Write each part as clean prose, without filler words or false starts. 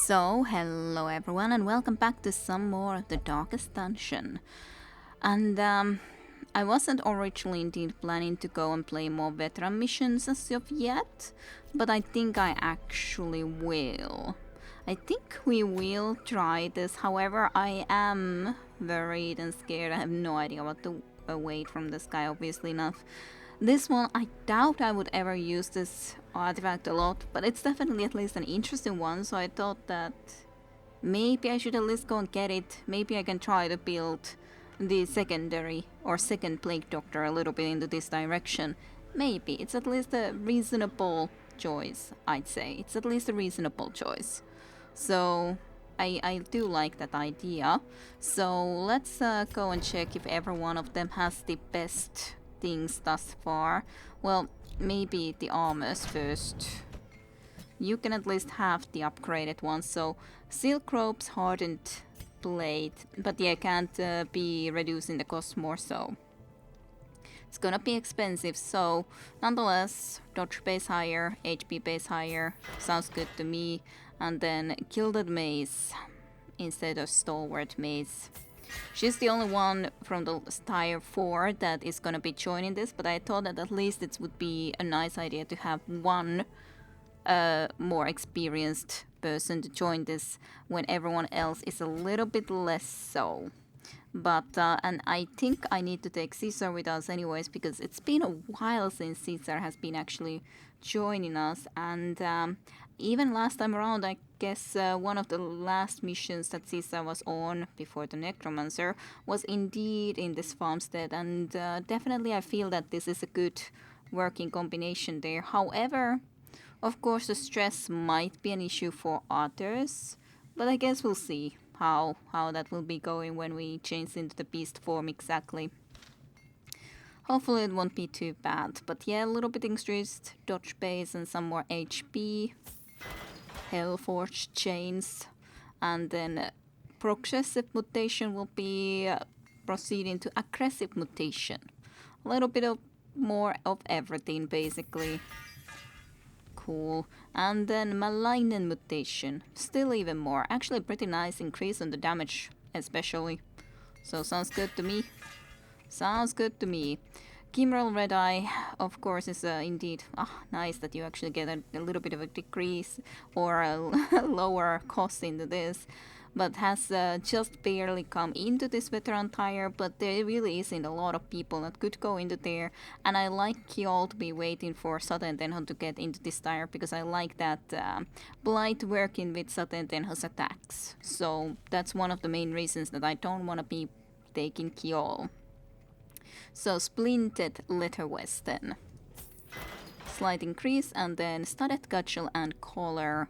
So, hello everyone, and welcome back to some more of the Darkest Dungeon. And I wasn't originally indeed planning to go and play more veteran missions as of yet, but I think I actually will. I think we will try this. However, I am worried and scared. I have no idea what to await from this guy, obviously enough. This one, I doubt I would ever use this artifact a lot, but it's definitely at least an interesting one, so I thought that maybe I should at least go and get it. Maybe I can try to build the secondary or second plague doctor a little bit into this direction. Maybe. It's at least a reasonable choice, I'd say. It's at least a reasonable choice. So I do like that idea. So let's go and check if every one of them has the best things thus far. Well, maybe the armors first. You can at least have the upgraded ones. So silk ropes, hardened blade, but yeah, can't be reducing the cost more so. It's gonna be expensive, so nonetheless, dodge base higher, HP base higher, sounds good to me. And then gilded mace instead of stalwart mace. She's the only one from the tier 4 that is gonna be joining this, but I thought that at least it would be a nice idea to have one more experienced person to join this when everyone else is a little bit less so. But and I think I need to take Caesar with us anyways, because it's been a while since Caesar has been actually joining us. And even last time around, I guess one of the last missions that Caesar was on before the Necromancer was indeed in this farmstead. And definitely I feel that this is a good working combination there. However, of course the stress might be an issue for others, but I guess we'll see how that will be going when we change into the beast form exactly. Hopefully it won't be too bad, but yeah, a little bit increased dodge base and some more HP, Hellforged chains, and then progressive mutation will be proceeding to aggressive mutation. A little bit of more of everything basically. Cool. And then Malignan mutation. Still even more. Actually pretty nice increase on the damage especially. So sounds good to me. Sounds good to me. Kimral Red Eye, of course, is indeed nice that you actually get a little bit of a decrease or a lower cost into this. But has just barely come into this veteran tier, but there really isn't a lot of people that could go into there. And I like Kjol to be waiting for Saten Tenho to get into this tier, because I like that Blight working with Saten Tenho's attacks. So that's one of the main reasons that I don't want to be taking Kjol. So Splinted Letter Western. Slight increase, and then Studded Cudgel and Collar.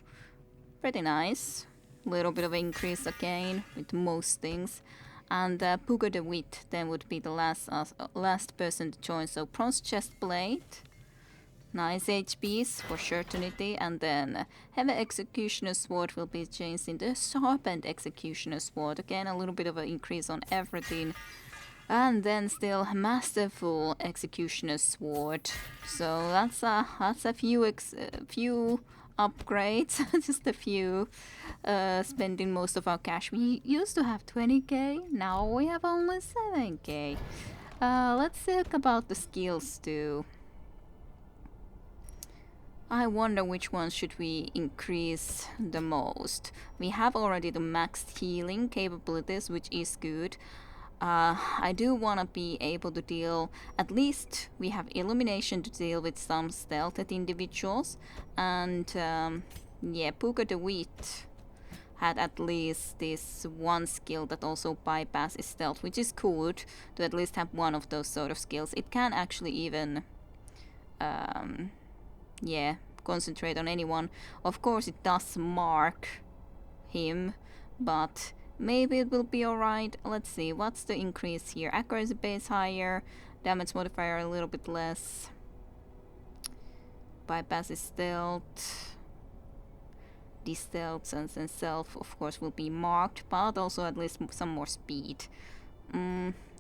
Pretty nice. Little bit of increase again with most things. And Puga the Wit then would be the last person to join. So Bronze Chest Blade. Nice HPs for certainty. And then Heavy Executioner Sword will be changed into Sharpened Executioner Sword. Again, a little bit of an increase on everything. And then still Masterful Executioner Sword. So that's a few upgrades, just a few. Spending most of our cash. We used to have 20k, now we have only 7k. Let's talk about the skills too. I wonder which ones should we increase the most. We have already the maxed healing capabilities, which is good. I do want to be able to deal, at least we have illumination to deal with some stealthed individuals. And yeah, Puka the Wheat had at least this one skill that also bypasses stealth, which is good to at least have one of those sort of skills. It can actually even yeah, concentrate on anyone. Of course it does mark him, but maybe it will be alright. Let's see, what's the increase here? Accuracy base higher, damage modifier a little bit less. Bypass is stealth. The stealth sense and self, of course, will be marked, but also at least some more speed.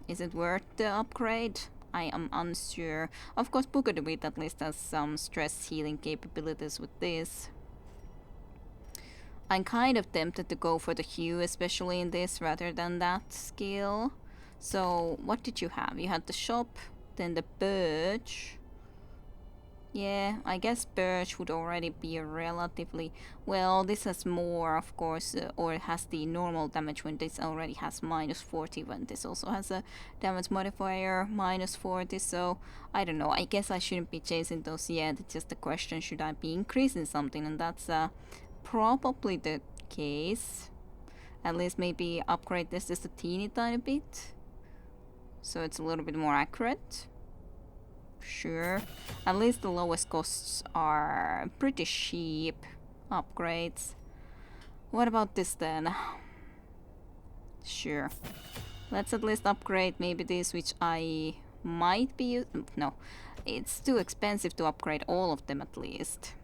Is it worth the upgrade? I am unsure. Of course, Puka the Wheat at least has some stress healing capabilities with this. I'm kind of tempted to go for the hue, especially in this, rather than that skill. So, what did you have? You had the shop, then the birch. Yeah, I guess birch would already be relatively... Well, this has more, of course, or it has the normal damage when this already has -40, when this also has a damage modifier -40, so I don't know. I guess I shouldn't be chasing those yet. It's just a question, should I be increasing something? And that's probably the case. At least maybe upgrade this just a teeny tiny bit, so it's a little bit more accurate. Sure. At least the lowest costs are pretty cheap upgrades. What about this then? Sure. Let's at least upgrade maybe this, which I might be no, it's too expensive to upgrade all of them at least.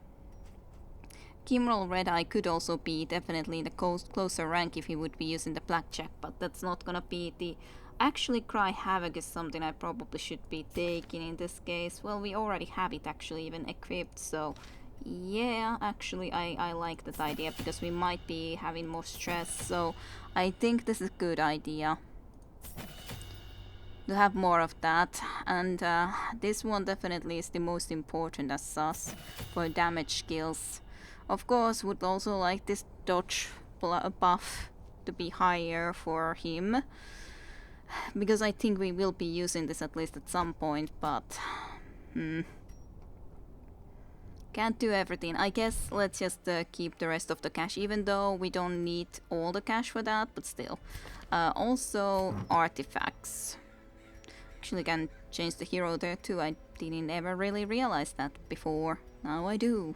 Kimroll Red Eye could also be definitely in the closer rank if he would be using the Blackjack, but that's not gonna be the... Actually, Cry Havoc is something I probably should be taking in this case. Well, we already have it actually even equipped, so yeah, actually I like that idea because we might be having more stress, so I think this is a good idea to have more of that. And this one definitely is the most important as sus for damage skills. Of course, would also like this dodge buff to be higher for him, because I think we will be using this at least at some point, but can't do everything. I guess let's just keep the rest of the cash, even though we don't need all the cash for that, but still. Also, artifacts. Actually can change the hero there too. I didn't ever really realize that before. Now I do.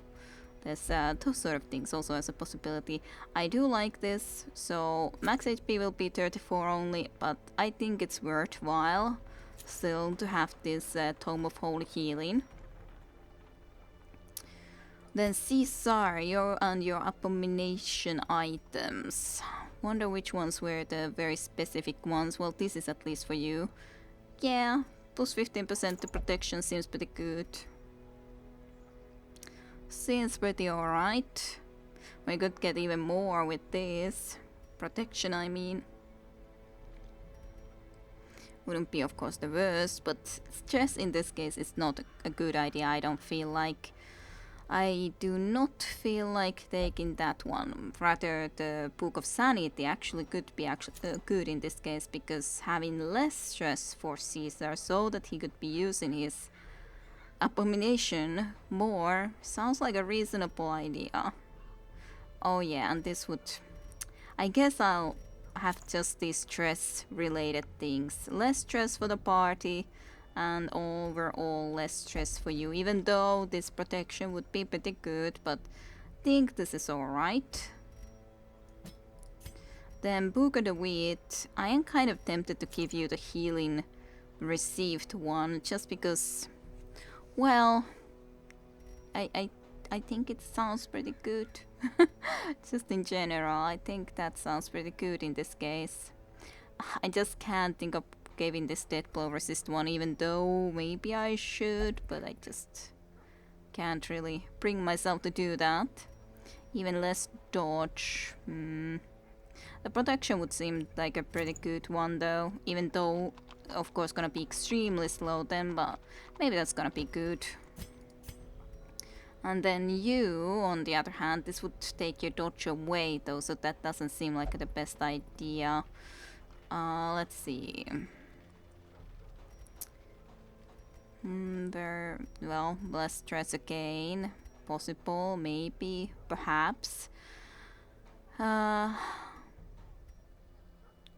There's those sort of things also as a possibility. I do like this, so max HP will be 34 only, but I think it's worthwhile still to have this Tome of Holy Healing. Then Caesar, your abomination items. Wonder which ones were the very specific ones. Well, this is at least for you. Yeah, plus 15% to protection seems pretty good. Seems pretty alright. We could get even more with this. Protection, I mean. Wouldn't be, of course, the worst, but stress in this case is not a good idea, I don't feel like. I do not feel like taking that one. Rather, the Book of Sanity actually could be good in this case, because having less stress for Caesar so that he could be using his abomination more sounds like a reasonable idea. Oh yeah, and this would... I guess I'll have just these stress related things. Less stress for the party and overall less stress for you, even though this protection would be pretty good, but I think this is alright. Then Book of the Wheat. I am kind of tempted to give you the healing received one, just because, well, I think it sounds pretty good. Just in general, I think that sounds pretty good in this case. I just can't think of giving this Death Blow resist one, even though maybe I should, but I just can't really bring myself to do that. Even less dodge. The protection would seem like a pretty good one though, even though of course gonna be extremely slow then, but maybe that's gonna be good. And then you, on the other hand, this would take your dodge away though, so that doesn't seem like the best idea. Let's see. Well, less stress again. Possible, maybe, perhaps.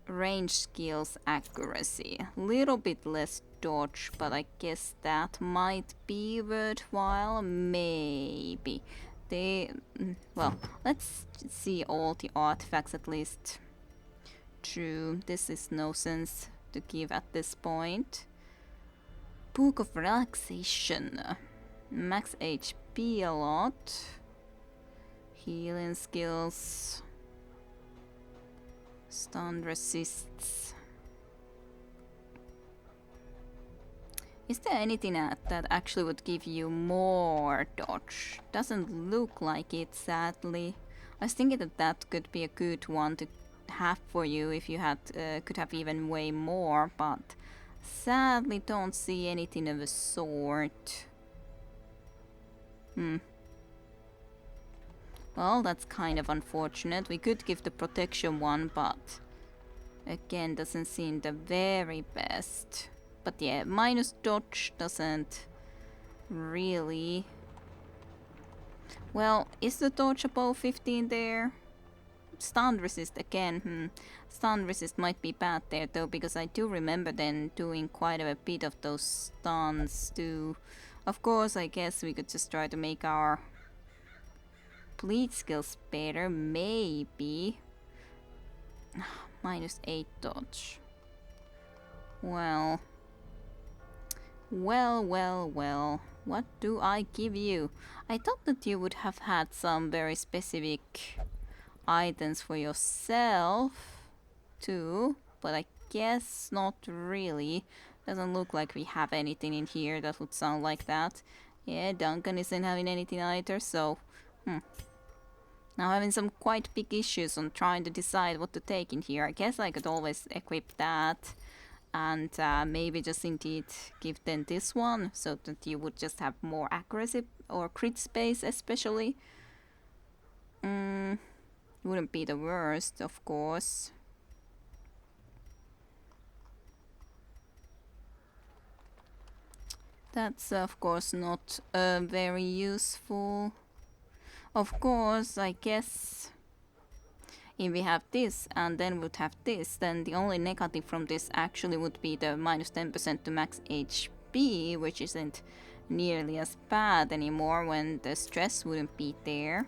Range skills accuracy. Little bit less dodge, but I guess that might be worthwhile. Maybe. Well, let's see all the artifacts at least. True, this is no sense to give at this point. Book of Relaxation. Max HP a lot. Healing skills. Stun resists. Is there anything that actually would give you more dodge? Doesn't look like it, sadly. I was thinking that that could be a good one to have for you if you had could have even way more, but sadly don't see anything of the sort. Well, that's kind of unfortunate. We could give the protection one, but again, doesn't seem the very best. But yeah, minus dodge doesn't really... Well, is the dodge above 15 there? Stun resist again. Stun resist might be bad there though, because I do remember then doing quite a bit of those stuns too. Of course, I guess we could just try to make our bleed skills better, maybe. Minus 8 dodge. Well. What do I give you? I thought that you would have had some very specific items for yourself too, but I guess not really. Doesn't look like we have anything in here that would sound like that. Yeah, Duncan isn't having anything either, so now having some quite big issues on trying to decide what to take in here. I guess I could always equip that and maybe just indeed give them this one so that you would just have more accuracy or crit space especially. Wouldn't be the worst, of course. That's of course not very useful. Of course, I guess if we have this and then would have this, then the only negative from this actually would be the minus 10% to max HP, which isn't nearly as bad anymore when the stress wouldn't be there.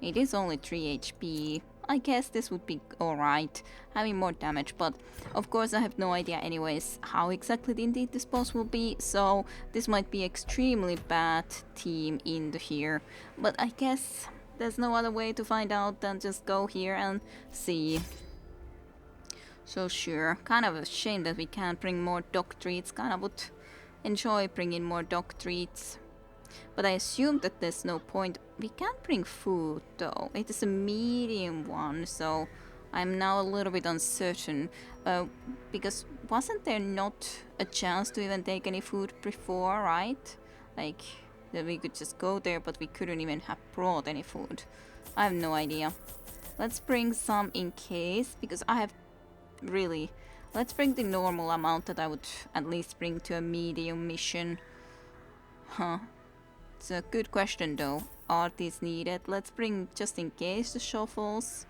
It is only 3 HP. I guess this would be alright, having more damage, but of course I have no idea anyways how exactly the indeed dispose will be, so this might be extremely bad team into here. But I guess there's no other way to find out than just go here and see. So sure, kind of a shame that we can't bring more dog treats, kind of would enjoy bringing more dog treats. But I assume that there's no point. We can't bring food though. It is a medium one, so I'm now a little bit uncertain. Because wasn't there not a chance to even take any food before, right? Like, that we could just go there, but we couldn't even have brought any food. I have no idea. Let's bring some in case, because I have really... Let's bring the normal amount that I would at least bring to a medium mission. Huh. It's a good question though. Are these needed? Let's bring just in case the shovels.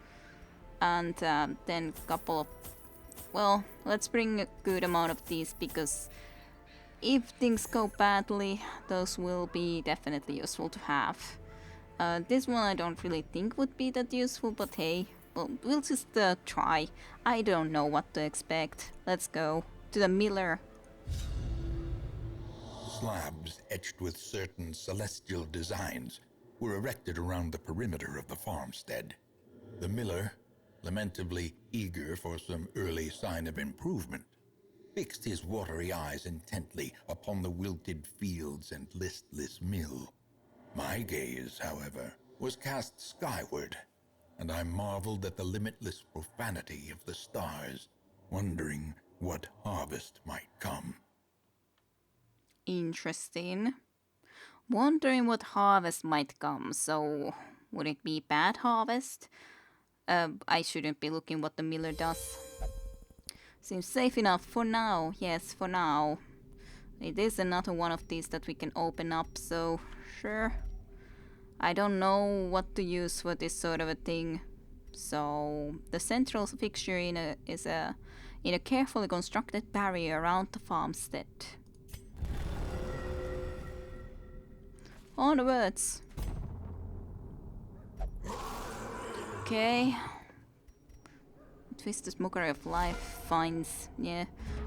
And then a couple of... Well, let's bring a good amount of these because if things go badly, those will be definitely useful to have. This one I don't really think would be that useful, but hey, well, we'll just try. I don't know what to expect. Let's go to the miller. Slabs etched with certain celestial designs were erected around the perimeter of the farmstead. The miller, lamentably eager for some early sign of improvement, fixed his watery eyes intently upon the wilted fields and listless mill. My gaze, however, was cast skyward, and I marveled at the limitless profanity of the stars, wondering what harvest might come. Interesting. Wondering what harvest might come, so would it be bad harvest? I shouldn't be looking what the miller does. Seems safe enough for now. Yes, for now. It is another one of these that we can open up, so sure. I don't know what to use for this sort of a thing. So the central fixture is in a carefully constructed barrier around the farmstead. Onwards. Okay. Twisted Mockery of Life finds... Yeah.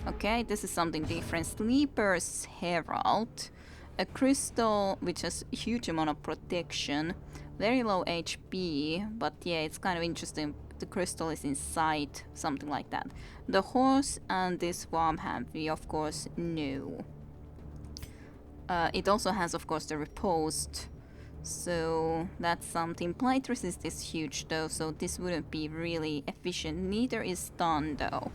Okay, this is something different. Sleeper's Herald. A crystal which has a huge amount of protection. Very low HP, but yeah, it's kind of interesting. The crystal is inside, something like that. The horse and this farmhand we of course know. It also has of course the reposed So that's something. Blight resist is huge though, so this wouldn't be really efficient. Neither is stun though.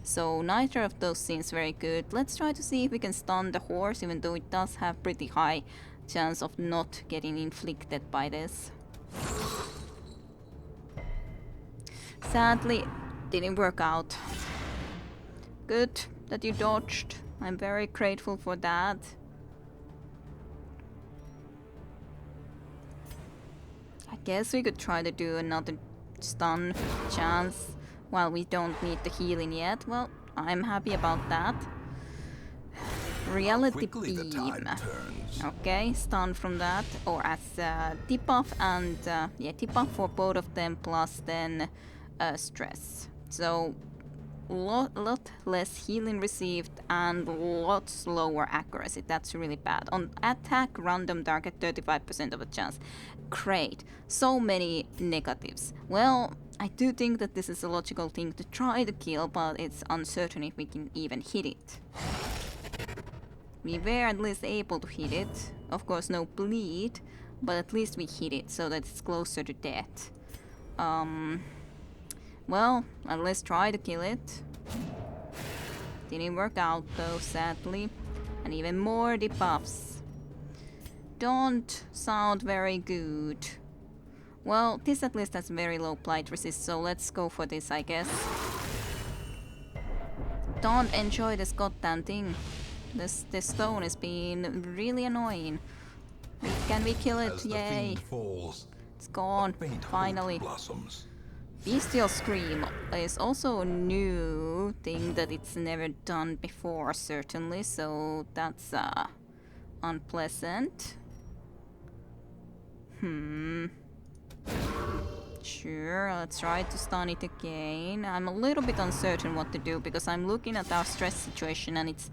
So neither of those seems very good. Let's try to see if we can stun the horse, even though it does have pretty high chance of not getting inflicted by this. Sadly, didn't work out. Good that you dodged. I'm very grateful for that. I guess we could try to do another stun chance while we don't need the healing yet. Well, I'm happy about that. Reality beam. Okay, stun from that, or as debuff and yeah, debuff for both of them plus then stress. So lot less healing received and lots lower accuracy. That's really bad. On attack, random target, 35% of a chance. Great. So many negatives. Well, I do think that this is a logical thing to try to kill, but it's uncertain if we can even hit it. We were at least able to hit it. Of course, no bleed, but at least we hit it so that it's closer to death. Well, let's try to kill it. Didn't work out though, sadly. And even more debuffs. Don't sound very good. Well, this at least has very low blight resist, so let's go for this, I guess. Don't enjoy this goddamn thing. This stone is being really annoying. Can we kill it? Yay. It's gone, finally. Bestial Scream is also a new thing that it's never done before, certainly, so that's unpleasant. Sure, let's try to stun it again. I'm a little bit uncertain what to do because I'm looking at our stress situation and it's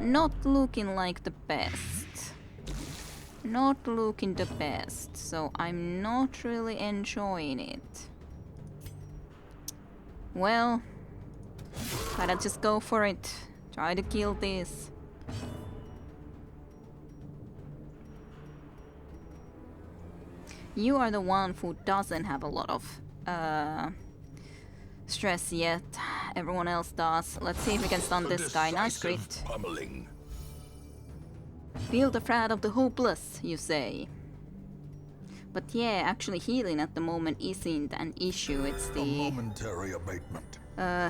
not looking like the best. Not looking the best, so I'm not really enjoying it. Well, gotta just go for it. Try to kill this. You are the one who doesn't have a lot of stress yet. Everyone else does. Let's see if we can stun this guy. Nice crit. Feel the threat of the hopeless, you say. But yeah, actually healing at the moment isn't an issue. It's the momentary abatement.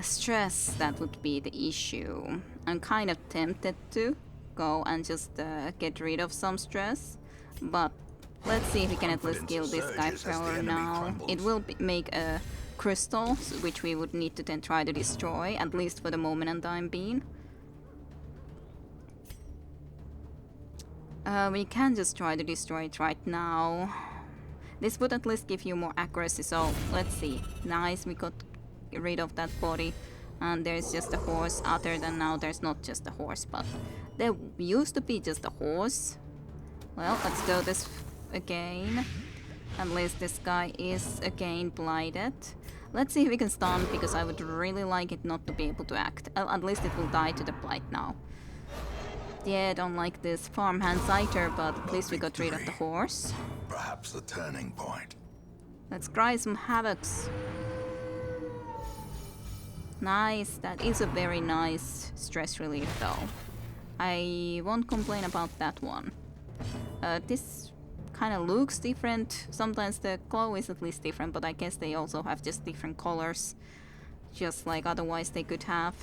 Stress that would be the issue. I'm kind of tempted to go and just get rid of some stress, but let's see if we can at least kill this guy for now. It will make a crystal, which we would need to then try to destroy, at least for the moment and time being. We can just try to destroy it right now. This would at least give you more accuracy, so let's see. Nice, we got rid of that body. And there's just a horse. Other than now, there's not just a horse, but there used to be just a horse. Well, let's do this again. At least this guy is again blighted. Let's see if we can stun, because I would really like it not to be able to act. At least it will die to the blight now. Yeah, I don't like this farmhand either, but at least we got rid of the horse. Perhaps the turning point. Let's cry some havocs. Nice, that is a very nice stress relief though. I won't complain about that one. This kind of looks different. Sometimes the glow is at least different, but I guess they also have just different colors. Just like otherwise they could have.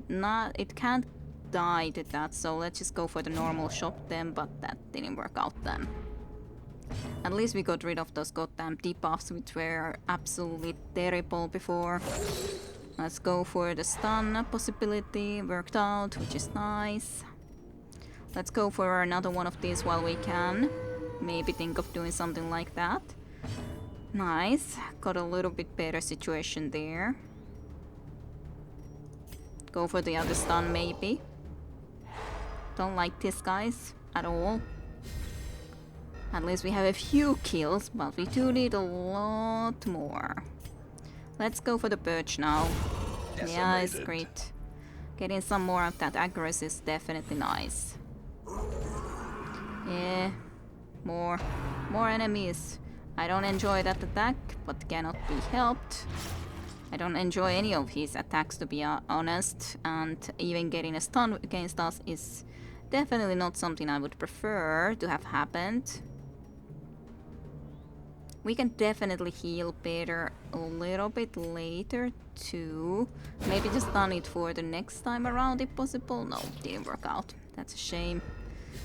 It can't die to that, so let's just go for the normal shop then, but that didn't work out then. At least we got rid of those goddamn debuffs, which were absolutely terrible before. Let's go for the stun possibility. Worked out, which is nice. Let's go for another one of these while we can. Maybe think of doing something like that. Nice. Got a little bit better situation there. Go for the other stun maybe. Don't like this guys at all. At least we have a few kills, but we do need a lot more. Let's go for the birch now. Yeah, it's great. Getting some more of that accuracy is definitely nice. Yeah, More enemies. I don't enjoy that attack, but cannot be helped. I don't enjoy any of his attacks, to be honest, and even getting a stun against us is definitely not something I would prefer to have happened. We can definitely heal better a little bit later too. Maybe just done it for the next time around if possible. No, didn't work out. That's a shame.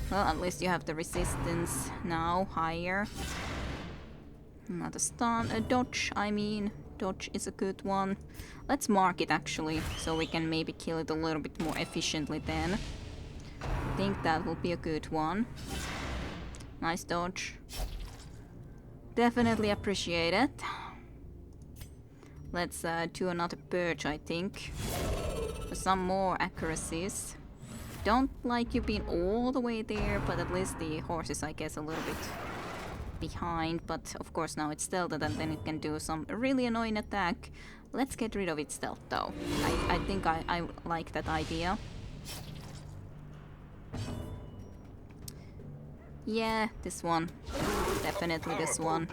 Well, at least you have the resistance now higher. Not a stun, a dodge, I mean. Dodge is a good one. Let's mark it actually, so we can maybe kill it a little bit more efficiently then. I think that will be a good one. Nice dodge. Definitely appreciate it. Let's do another purge, I think. For some more accuracies. Don't like you being all the way there, but at least the horse is, I guess, a little bit behind. But of course now it's stealth, and then it can do some really annoying attack. Let's get rid of its stealth though. I think I like that idea. Yeah, this one. Definitely this one.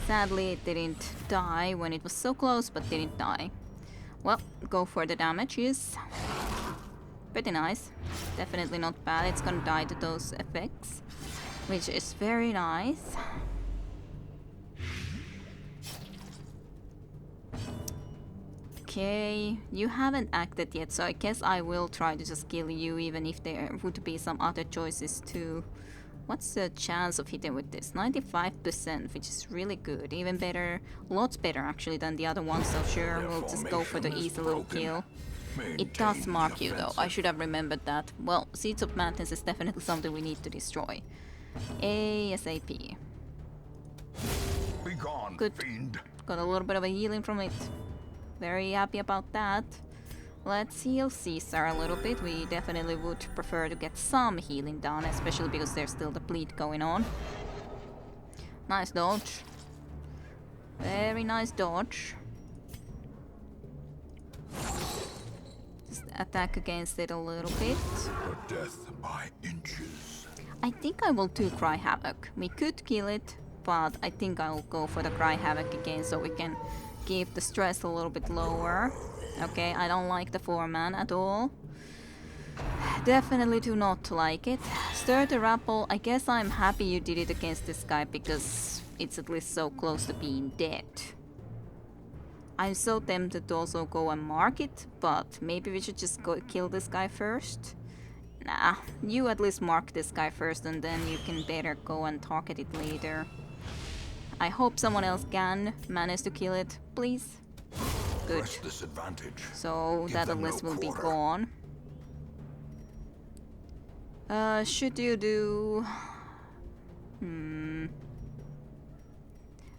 Sadly, it didn't die when it was so close, but didn't die. Well, go for the damages. Pretty nice. Definitely not bad. It's gonna die to those effects, which is very nice. Okay, you haven't acted yet, so I guess I will try to just kill you, even if there would be some other choices too. What's the chance of hitting with this? 95%, which is really good. Even better, lots better actually than the other ones, so sure, we'll just go for the easy little kill. It does mark you though, I should have remembered that. Well, Seeds of Madness is definitely something we need to destroy. ASAP. Good. Got a little bit of a healing from it. Very happy about that. Let's heal Caesar a little bit. We definitely would prefer to get some healing done, especially because there's still the bleed going on. Nice dodge. Very nice dodge. Just attack against it a little bit. Death by inches. I think I will do Cry Havoc. We could kill it, but I think I'll go for the Cry Havoc again so we can keep the stress a little bit lower. Okay, I don't like the 4-man at all. Definitely do not like it. Stir the Rabble, I guess I'm happy you did it against this guy because it's at least so close to being dead. I'm so tempted to also go and mark it, but maybe we should just go kill this guy first. Nah, you at least mark this guy first and then you can better go and target it later. I hope someone else can manage to kill it, please. Good. So that at least will be gone. Should you do...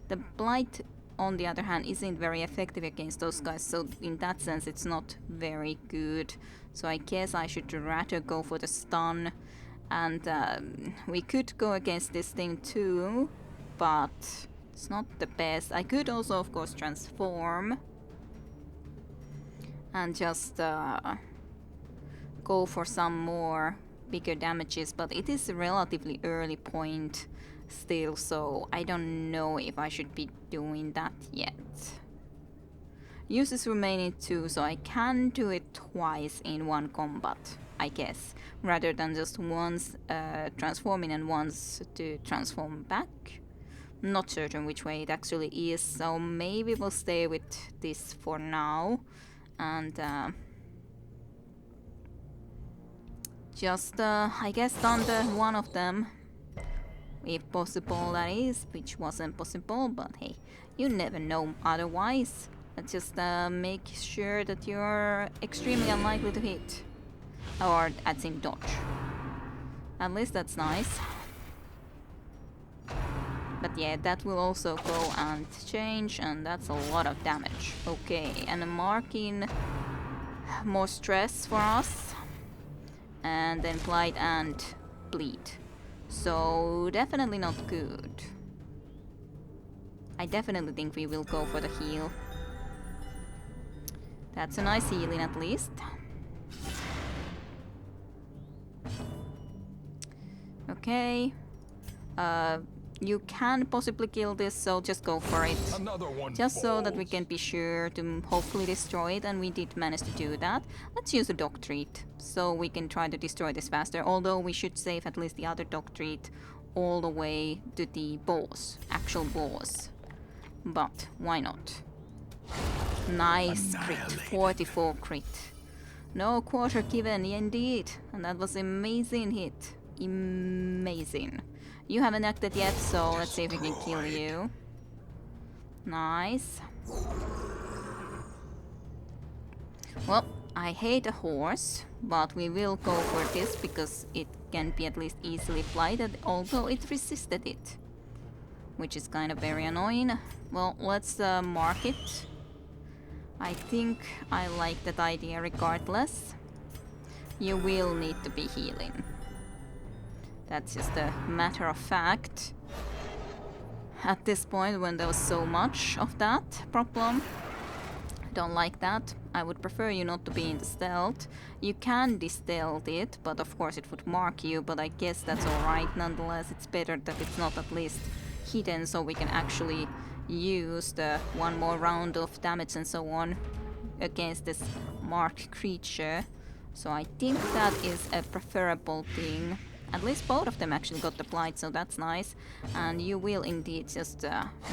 The Blight, on the other hand, isn't very effective against those guys, so in that sense it's not very good. So I guess I should rather go for the stun. And we could go against this thing too, but it's not the best. I could also, of course, transform. And just go for some more bigger damages, but it is a relatively early point still, so I don't know if I should be doing that yet. Uses remaining 2, so I can do it twice in one combat, I guess, rather than just once transforming and once to transform back. Not certain which way it actually is, so maybe we'll stay with this for now. And just, I guess, done the one of them. If possible, that is, which wasn't possible, but hey, you never know otherwise. Let's just make sure that you're extremely unlikely to hit. Or, at same dodge. At least that's nice. But yeah, that will also go and change, and that's a lot of damage. Okay, and a marking more stress for us. And then Blight and Bleed. So, definitely not good. I definitely think we will go for the heal. That's a nice healing at least. Okay. You can possibly kill this, so just go for it. Just so that we can be sure to hopefully destroy it, and we did manage to do that. Let's use a dog treat, so we can try to destroy this faster, although we should save at least the other dog treat all the way to the boss, actual boss. But why not? Nice crit, 44 crit. No quarter given, indeed, and that was amazing hit. Amazing. You haven't acted yet, so let's see if we can kill you. Nice. Well, I hate a horse, but we will go for this because it can be at least easily flighted, although it resisted it. Which is kind of very annoying. Well, let's mark it. I think I like that idea regardless. You will need to be healing. That's just a matter of fact. At this point, when there was so much of that problem, I don't like that. I would prefer you not to be in the stealth. You can de-stealth it, but of course it would mark you, but I guess that's alright nonetheless. It's better that it's not at least hidden, so we can actually use the one more round of damage and so on against this marked creature. So I think that is a preferable thing. At least both of them actually got the blight, so that's nice. And you will indeed just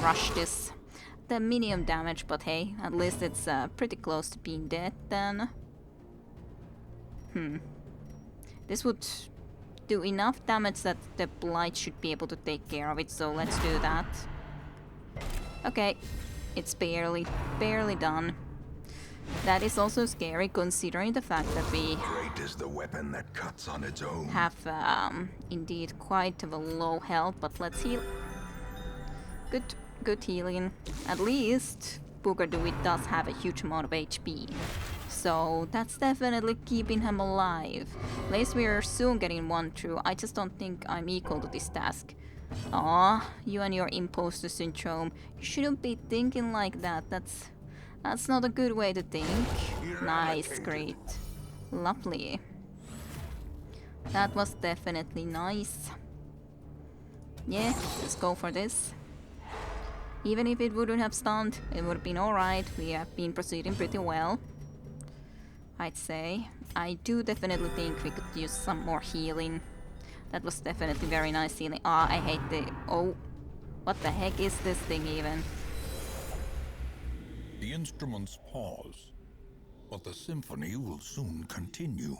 rush this. The medium damage, but hey, at least it's pretty close to being dead then. This would do enough damage that the blight should be able to take care of it, so let's do that. Okay, it's barely done. That is also scary considering the fact that we Great is the weapon that cuts on its own. have indeed quite of a low health, but let's heal. Good healing. At least Boogerduit does have a huge amount of HP. So that's definitely keeping him alive. At least we're soon getting one through. I just don't think I'm equal to this task. Aw, you and your imposter syndrome. You shouldn't be thinking like that. That's not a good way to think. Nice, great. Lovely. That was definitely nice. Yeah, let's go for this. Even if it wouldn't have stunned, it would have been alright. We have been proceeding pretty well, I'd say. I do definitely think we could use some more healing. That was definitely very nice healing. Ah, I hate the... Oh, what the heck is this thing even? The instruments pause, but the symphony will soon continue.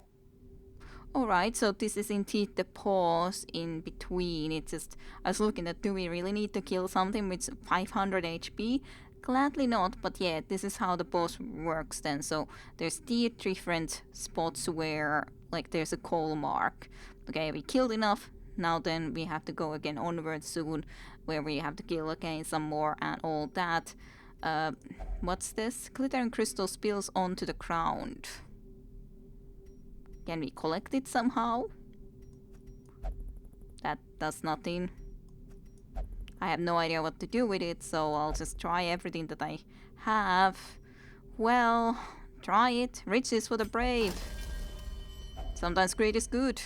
Alright, so this is indeed the pause in between. It's just, I was looking at, do we really need to kill something with 500 HP? Gladly not, but yeah, this is how the boss works then. So there's the different spots where, like, there's a coal mark. Okay, we killed enough, now then we have to go again onwards soon, where we have to kill again some more and all that. What's this? Glittering crystal spills onto the ground. Can we collect it somehow? That does nothing. I have no idea what to do with it, so I'll just try everything that I have. Well, try it. Riches for the brave. Sometimes great is good.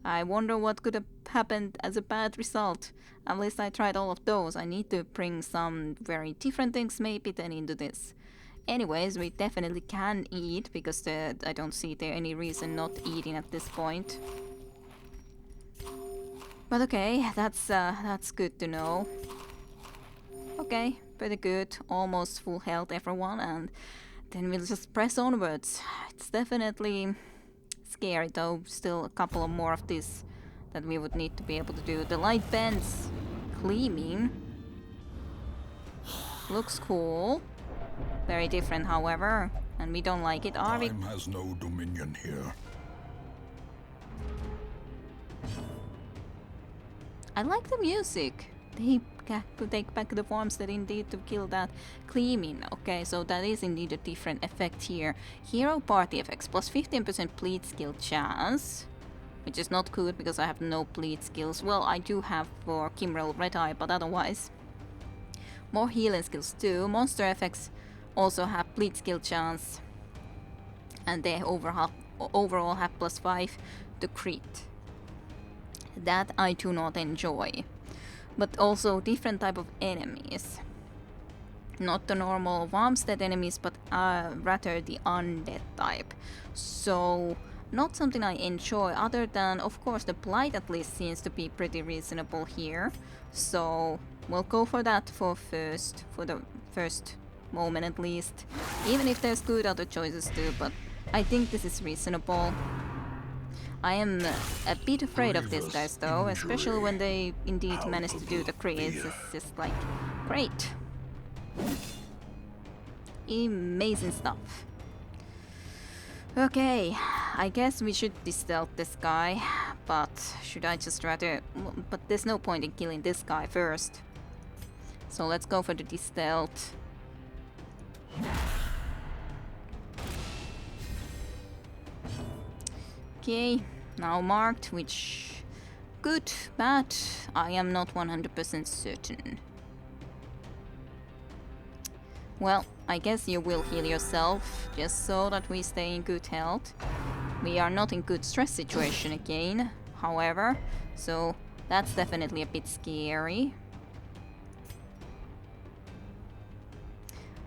I wonder what could have happened as a bad result. At least I tried all of those. I need to bring some very different things maybe then into this. Anyways, we definitely can eat, because I don't see there any reason not eating at this point. But okay, that's good to know. Okay, pretty good. Almost full health, everyone, and then we'll just press onwards. It's definitely scary though. Still a couple of more of this that we would need to be able to do. The light bends. Gleaming. Looks cool. Very different, however, and we don't like it, are we? Time has no dominion here. I like the music. They take back the farmstead indeed to kill that gleaming. Okay, so that is indeed a different effect here. Hero party effects plus 15% bleed skill chance, which is not good because I have no bleed skills. Well, I do have for Kimrel Red Eye, but otherwise. More healing skills too. Monster effects also have bleed skill chance, and they overall have plus 5 to crit. That I do not enjoy. But also different type of enemies. Not the normal farmstead enemies, but rather the undead type. So, not something I enjoy, other than, of course, the blight at least seems to be pretty reasonable here. So, we'll go for that for the first moment at least. Even if there's good other choices too, but I think this is reasonable. I am a bit afraid of these guys though, especially when they indeed manage to do the crits. It's just like, great. Amazing stuff. Okay, I guess we should stealth this guy, but should I just rather... But there's no point in killing this guy first. So let's go for the stealth. Okay, now marked, which... Good, bad, I am not 100% certain. Well, I guess you will heal yourself, just so that we stay in good health. We are not in good stress situation again, however, so that's definitely a bit scary.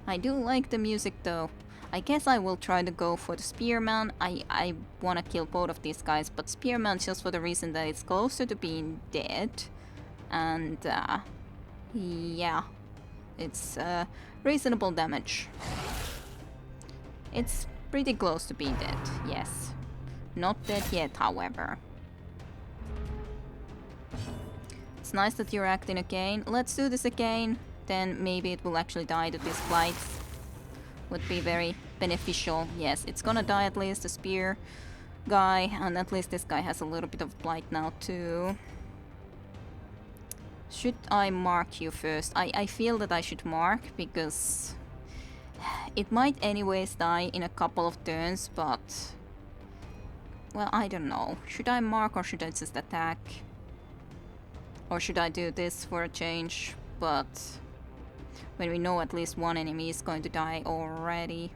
I do like the music though. I guess I will try to go for the Spearman. I wanna kill both of these guys, but Spearman just for the reason that it's closer to being dead. And yeah, it's reasonable damage. It's pretty close to being dead, yes. Not dead yet, however. It's nice that you're acting again. Let's do this again. Then maybe it will actually die to this blight. Would be very beneficial. Yes, it's gonna die at least, the spear guy, and at least this guy has a little bit of blight now too. Should I mark you first? I feel that I should mark because it might anyways die in a couple of turns, but well, I don't know. Should I mark or should I just attack? Or should I do this for a change? But when we know at least one enemy is going to die already.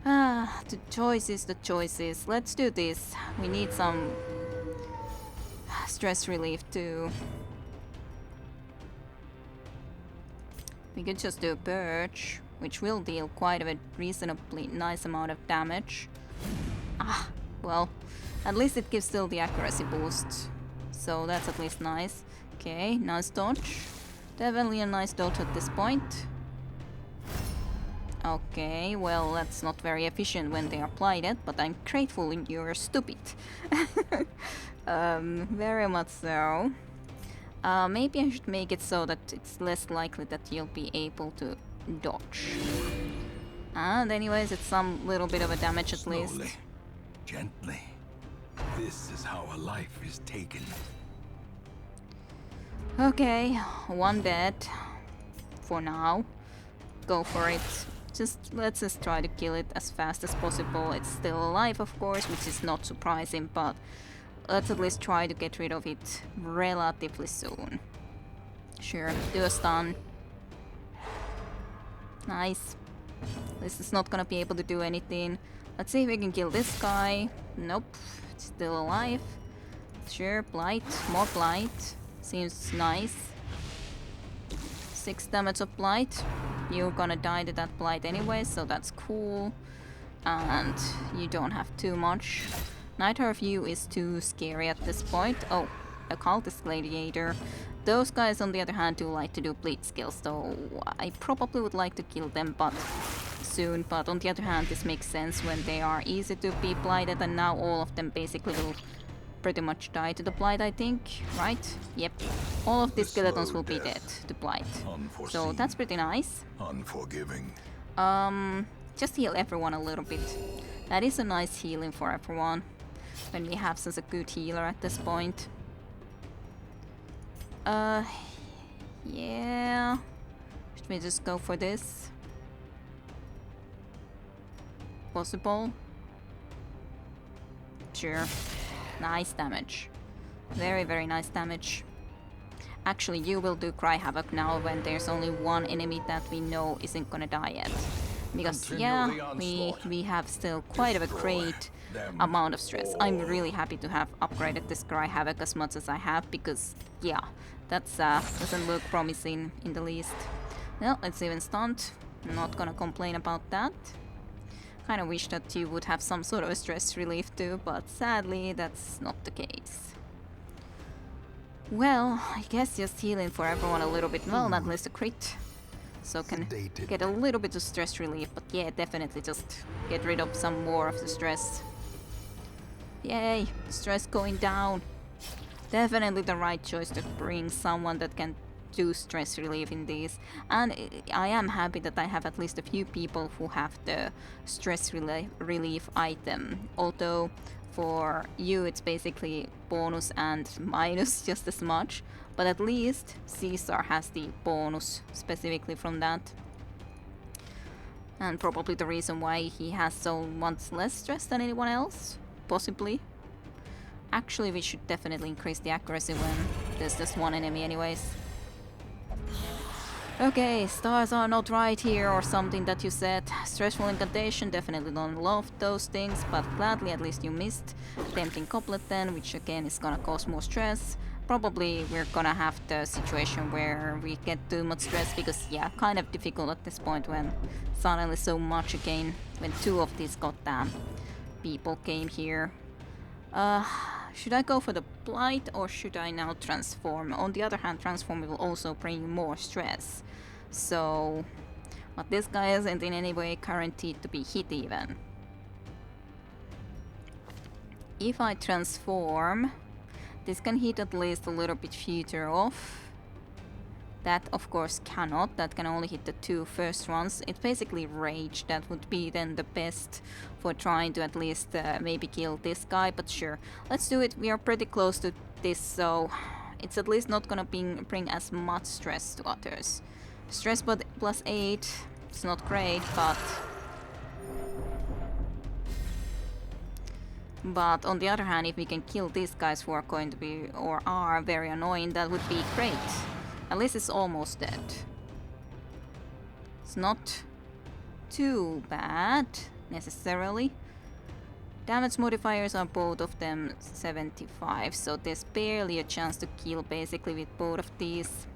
The choices. Let's do this. We need some stress relief too. We could just do a Purge, which will deal quite a reasonably nice amount of damage. Well, at least it gives still the accuracy boost. So that's at least nice. Okay, nice dodge. Definitely a nice dodge at this point. Okay, well, that's not very efficient when they are blighted, but I'm grateful you're stupid. Very much so. Maybe I should make it so that it's less likely that you'll be able to dodge. And anyways, it's some little bit of a damage at least. Slowly, gently. This is how a life is taken. Okay, one dead. For now. Go for it. Let's just try to kill it as fast as possible. It's still alive, of course, which is not surprising, but let's at least try to get rid of it relatively soon. Sure, do a stun. Nice. This is not gonna be able to do anything. Let's see if we can kill this guy. Nope, it's still alive. Sure, blight, more blight. Seems nice. 6 damage of blight. You're gonna die to that blight anyway, so that's cool. And you don't have too much. Neither of you is too scary at this point. Oh, a cultist gladiator. Those guys on the other hand do like to do bleed skills, so I probably would like to kill them soon, but on the other hand this makes sense when they are easy to be blighted, and now all of them basically will pretty much die to the blight, I think, right? Yep. All of these skeletons will be dead to blight. So that's pretty nice. Unforgiving. Just heal everyone a little bit. That is a nice healing for everyone. When we have such a good healer at this point. Yeah. Should we just go for this? Possible? Sure. Nice damage. Very, very nice damage. Actually, you will do Cry Havoc now when there's only one enemy that we know isn't gonna die yet. Because yeah, we have still quite a great amount of stress. I'm really happy to have upgraded this Cry Havoc as much as I have, because yeah, that's doesn't look promising in the least. Well, it's even stunned. Not gonna complain about that. Kind of wish that you would have some sort of a stress relief too, but sadly that's not the case. Well, I guess just healing for everyone a little bit. Well, at least a crit, so can get a little bit of stress relief. But yeah, definitely just get rid of some more of the stress. Yay, stress going down. Definitely the right choice to bring someone that can do stress relief in these. And I am happy that I have at least a few people who have the stress relief item. Although for you it's basically bonus and minus just as much. But at least Caesar has the bonus specifically from that. And probably the reason why he has so much less stress than anyone else. Possibly. Actually, we should definitely increase the accuracy when there's just one enemy anyways. Okay, stars are not right here or something that you said. Stressful incantation, definitely don't love those things, but gladly at least you missed. Tempting couplet then, which again is gonna cause more stress. Probably we're gonna have the situation where we get too much stress, because yeah, kind of difficult at this point when suddenly so much again, when two of these goddamn people came here. Should I go for the Blight or should I now transform? On the other hand, transform will also bring more stress. So, but this guy isn't in any way guaranteed to be hit even. If I transform, this can hit at least a little bit further off. That of course cannot, that can only hit the two first ones. It's basically rage, that would be then the best for trying to at least maybe kill this guy, but sure, let's do it. We are pretty close to this, so it's at least not gonna bring as much stress to others. Stress but plus 8, it's not great, but on the other hand, if we can kill these guys who are going to be, or are very annoying, that would be great. At least it's almost dead. It's not too bad, necessarily. Damage modifiers are both of them 75, so there's barely a chance to kill basically with both of these.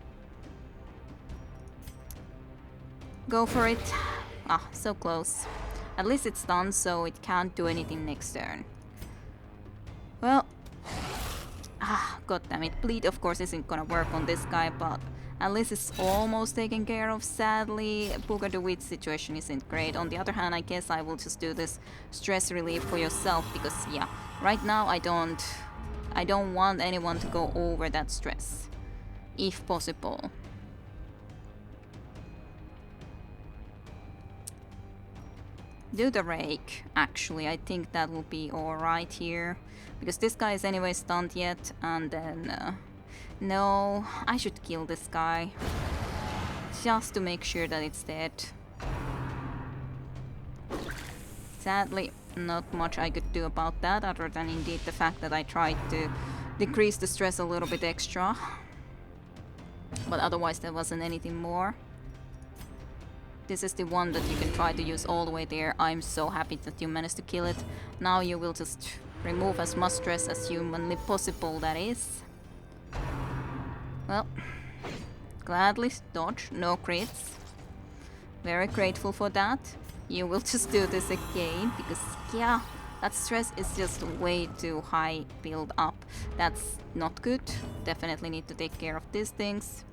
Go for it. Ah, so close. At least it's done, so it can't do anything next turn. Well, god damn it. Bleed of course isn't gonna work on this guy, but at least it's almost taken care of. Sadly, Booger the Witch situation isn't great. On the other hand, I guess I will just do this stress relief for yourself, because yeah, right now I don't want anyone to go over that stress, if possible. Do the rake, actually. I think that will be alright here. Because this guy is anyway stunned yet, and then... no, I should kill this guy. Just to make sure that it's dead. Sadly, not much I could do about that, other than indeed the fact that I tried to decrease the stress a little bit extra. But otherwise there wasn't anything more. This is the one that you can try to use all the way there. I'm so happy that you managed to kill it. Now you will just remove as much stress as humanly possible, that is. Well, gladly dodge, no crits. Very grateful for that. You will just do this again, because yeah, that stress is just way too high build up. That's not good. Definitely need to take care of these things.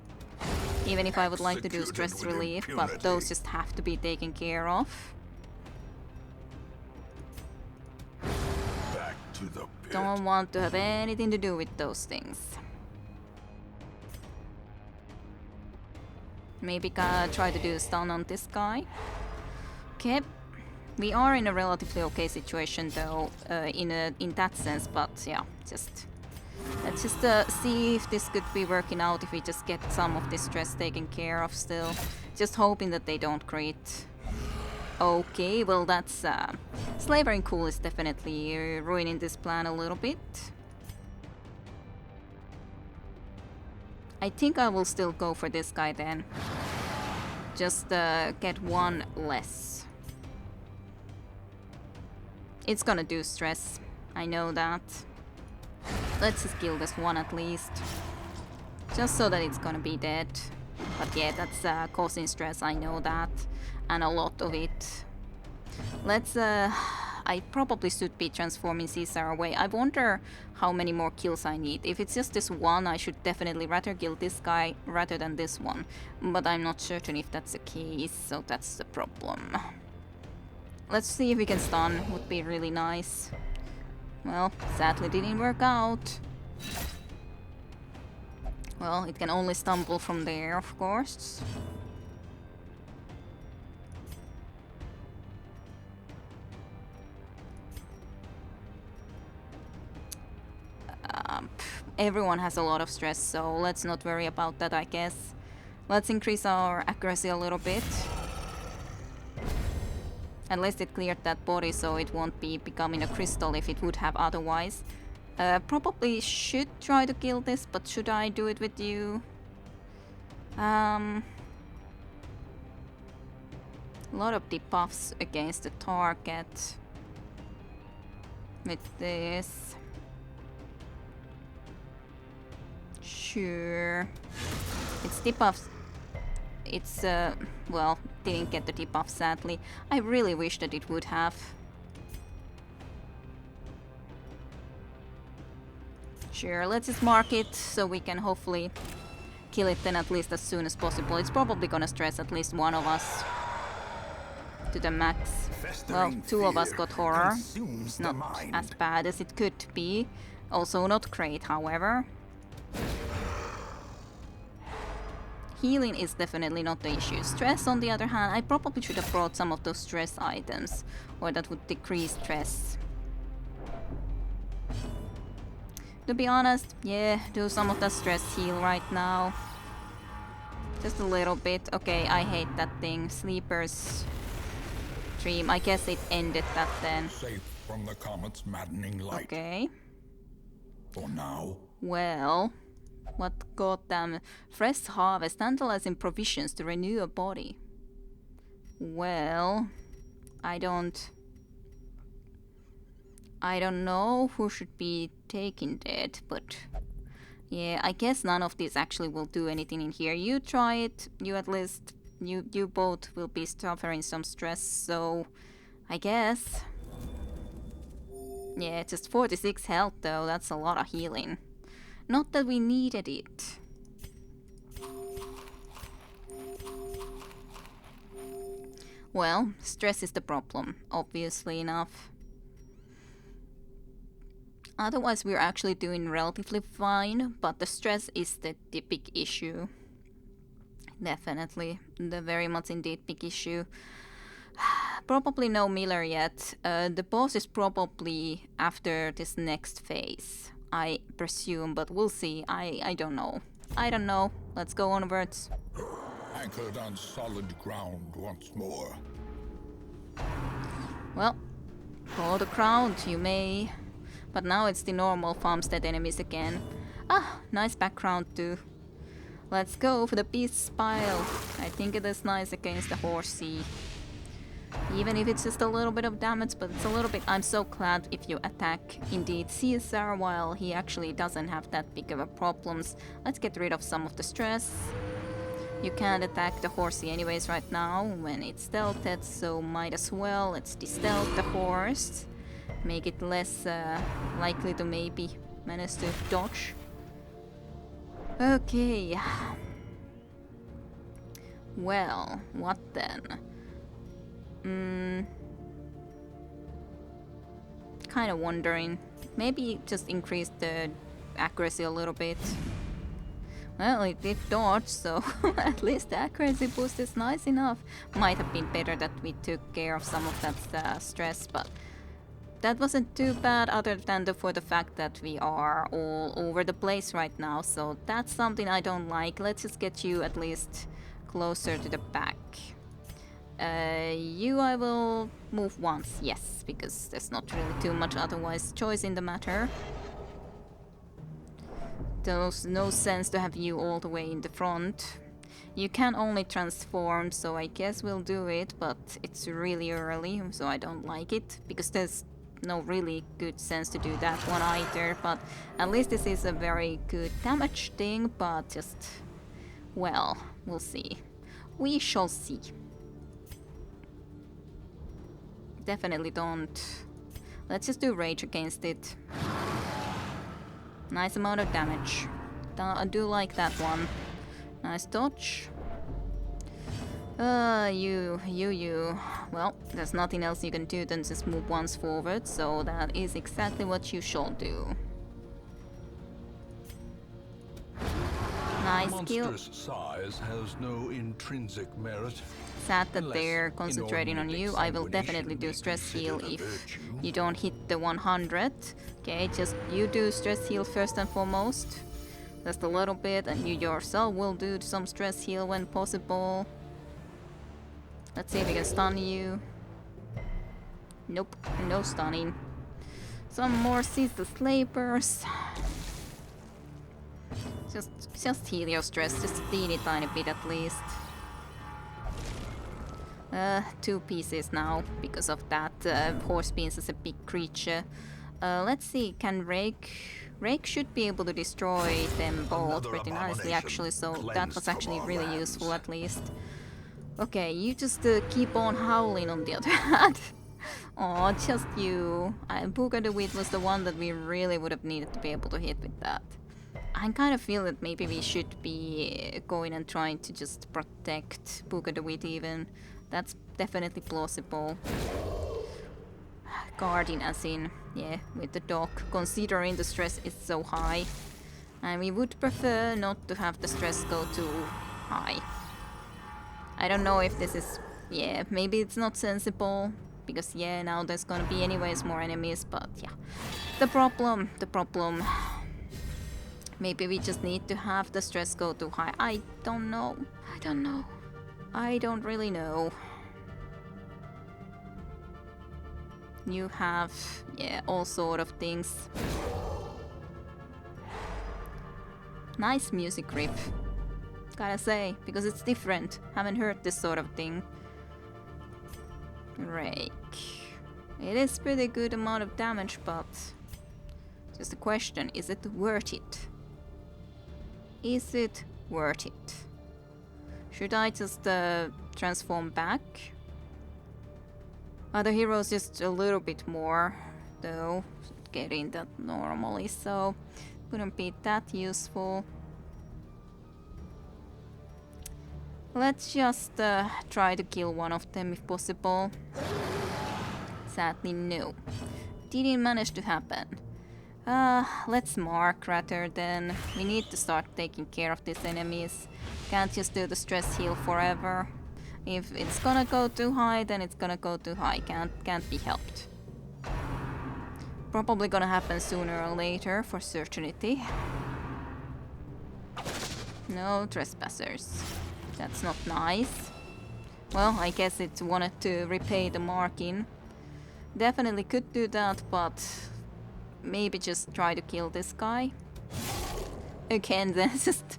Even if I would like to do stress relief, but those just have to be taken care of. Back to the pit. Don't want to have anything to do with those things. Maybe try to do a stun on this guy. Okay, we are in a relatively okay situation though, in that sense, but yeah, let's just see if this could be working out, if we just get some of this stress taken care of still. Just hoping that they don't crit. Okay, well that's... Slavering Cool is definitely ruining this plan a little bit. I think I will still go for this guy then. Just get one less. It's gonna do stress. I know that. Let's just kill this one at least. Just so that it's gonna be dead. But yeah, that's causing stress, I know that. And a lot of it. Let's I probably should be transforming Caesar away. I wonder how many more kills I need. If it's just this one, I should definitely rather kill this guy rather than this one. But I'm not certain if that's the case, so that's the problem. Let's see if we can stun, would be really nice. Well, sadly didn't work out. Well, it can only stumble from there, of course. Everyone has a lot of stress, so let's not worry about that, I guess. Let's increase our accuracy a little bit. At least it cleared that body, so it won't be becoming a crystal if it would have otherwise. Probably should try to kill this, but should I do it with you? A lot of debuffs against the target. With this. Sure. It's debuffs. It's, well, didn't get the debuff sadly. I really wish that it would have. Sure, let's just mark it so we can hopefully kill it then at least as soon as possible. It's probably gonna stress at least one of us to the max. Well, two of us got horror. It's not as bad as it could be. Also not great, however. Healing is definitely not the issue. Stress, on the other hand, I probably should have brought some of those stress items, or that would decrease stress. To be honest, yeah, do some of that stress heal right now. Just a little bit. Okay, I hate that thing. Sleeper's dream. I guess it ended that then. Safe from the comet's maddening light. Okay. For now. Well, what goddamn fresh harvest, tantalizing provisions to renew a body. Well, I don't know who should be taking that, but yeah, I guess none of these actually will do anything in here. You try it, you at least, you both will be suffering some stress, so I guess. Yeah, just 46 health though, that's a lot of healing. Not that we needed it. Well, stress is the problem, obviously enough. Otherwise, we're actually doing relatively fine, but the stress is the big issue. Definitely, the very much indeed big issue. Probably no Miller yet. The boss is probably after this next phase, I presume, but we'll see. I don't know. I don't know. Let's go onwards. Anchored on solid ground once more. Well, hold the ground, you may. But now it's the normal farmstead enemies again. Ah, nice background too. Let's go for the beast's pile. I think it is nice against the horsey. Even if it's just a little bit of damage, but it's a little bit... I'm so glad if you attack indeed Caesar while he actually doesn't have that big of a problems. Let's get rid of some of the stress. You can't attack the horsey anyways right now when it's stealthed, so might as well. Let's de-stealth the horse. Make it less likely to maybe manage to dodge. Okay. Well, what then? Kind of wondering. Maybe just increase the accuracy a little bit. Well, it did dodge, so at least the accuracy boost is nice enough. Might have been better that we took care of some of that stress, but that wasn't too bad other than for the fact that we are all over the place right now, so that's something I don't like. Let's just get you at least closer to the back. You I will move once, yes, because there's not really too much otherwise choice in the matter. There's no sense to have you all the way in the front. You can only transform, so I guess we'll do it, but it's really early, so I don't like it, because there's no really good sense to do that one either, but at least this is a very good damage thing, but just, well, we'll see. We shall see. Definitely don't. Let's just do rage against it. Nice amount of damage. I do like that one. Nice dodge. You. Well, there's nothing else you can do than just move once forward, so that is exactly what you shall do. Nice kill. Monstrous size has no intrinsic merit. Sad that they're concentrating on you. I will definitely do stress heal if you don't hit the 100. Okay, just you do stress heal first and foremost. Just a little bit, and you yourself will do some stress heal when possible. Let's see if we can stun you. Nope, no stunning. Some more ceaseless labors. Just heal your stress, just a teeny tiny bit at least. 2 pieces now because of that. Horse beans is a big creature. Let's see, can Rake should be able to destroy them both pretty nicely actually, so that was actually really useful at least. Okay, you just keep on howling on the other hand. Oh, just you. Booga the Wheat was the one that we really would have needed to be able to hit with that. I kind of feel that maybe we should be going and trying to just protect Booga the Wheat even. That's definitely plausible. Guarding as in, yeah, with the dog, considering the stress is so high. And we would prefer not to have the stress go too high. I don't know if this is, yeah, maybe it's not sensible, because yeah, now there's gonna be anyways more enemies, but yeah. The problem, maybe we just need to have the stress go too high. I don't know. I don't really know. You have, yeah, all sort of things. Nice music riff. Gotta say, because it's different. Haven't heard this sort of thing. Rake. It is pretty good amount of damage, but just a question, is it worth it? Is it worth it? Should I just transform back? Other heroes just a little bit more, though, getting that normally, so wouldn't be that useful. Let's just try to kill one of them if possible. Sadly, no. Didn't manage to happen. Let's mark rather than. We need to start taking care of these enemies. Can't just do the stress heal forever. If it's gonna go too high, then it's gonna go too high. Can't be helped. Probably gonna happen sooner or later, for certainty. No trespassers. That's not nice. Well, I guess it wanted to repay the marking. Definitely could do that, but maybe just try to kill this guy. Again, that's just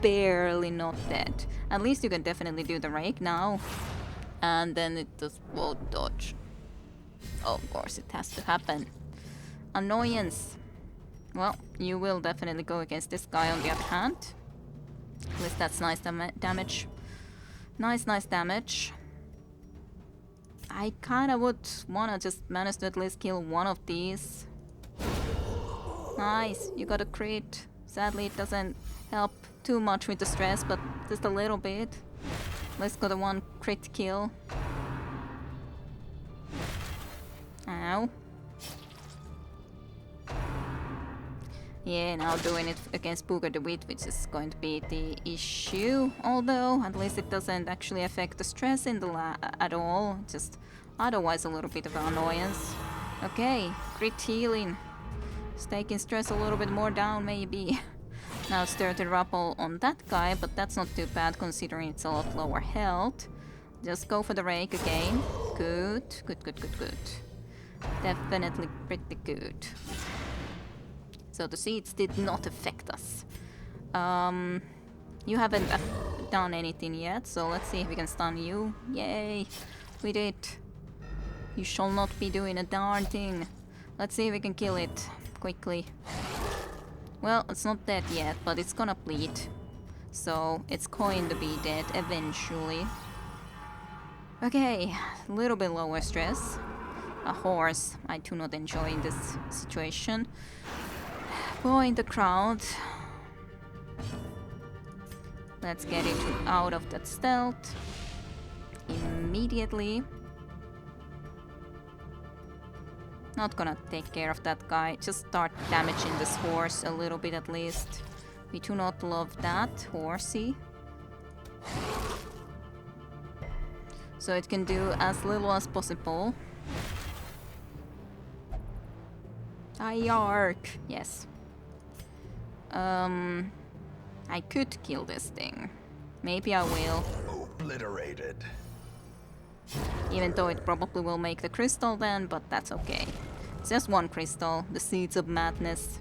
barely not dead. At least you can definitely do the rake now. And then it just won't dodge. Oh, of course, it has to happen. Annoyance. Well, you will definitely go against this guy on the other hand. At least that's nice damage. Nice damage. I kinda would wanna just manage to at least kill one of these. Nice, you got a crit. Sadly, it doesn't help too much with the stress, but just a little bit. Let's go to one crit kill. Ow. Yeah, now doing it against Booger the Wheat, which is going to be the issue. Although, at least it doesn't actually affect the stress in the at all. Just otherwise a little bit of annoyance. Okay, crit healing. It's taking stress a little bit more down, maybe. Now it's 30 rappel on that guy, but that's not too bad considering it's a lot lower health. Just go for the rake again. Good. Definitely pretty good. So the seeds did not affect us. You haven't done anything yet, so let's see if we can stun you. Yay! We did. You shall not be doing a darn thing. Let's see if we can kill it quickly. Well, it's not dead yet, but it's gonna bleed. So it's going to be dead eventually. Okay, a little bit lower stress. A horse I do not enjoy in this situation. Boy in the crowd. Let's get it out of that stealth immediately. Not gonna take care of that guy, just start damaging this horse a little bit at least. We do not love that, horsey. So it can do as little as possible. Yark! Yes. I could kill this thing. Maybe I will. Obliterated. Even though it probably will make the crystal then, but that's okay. It's just one crystal, the Seeds of Madness.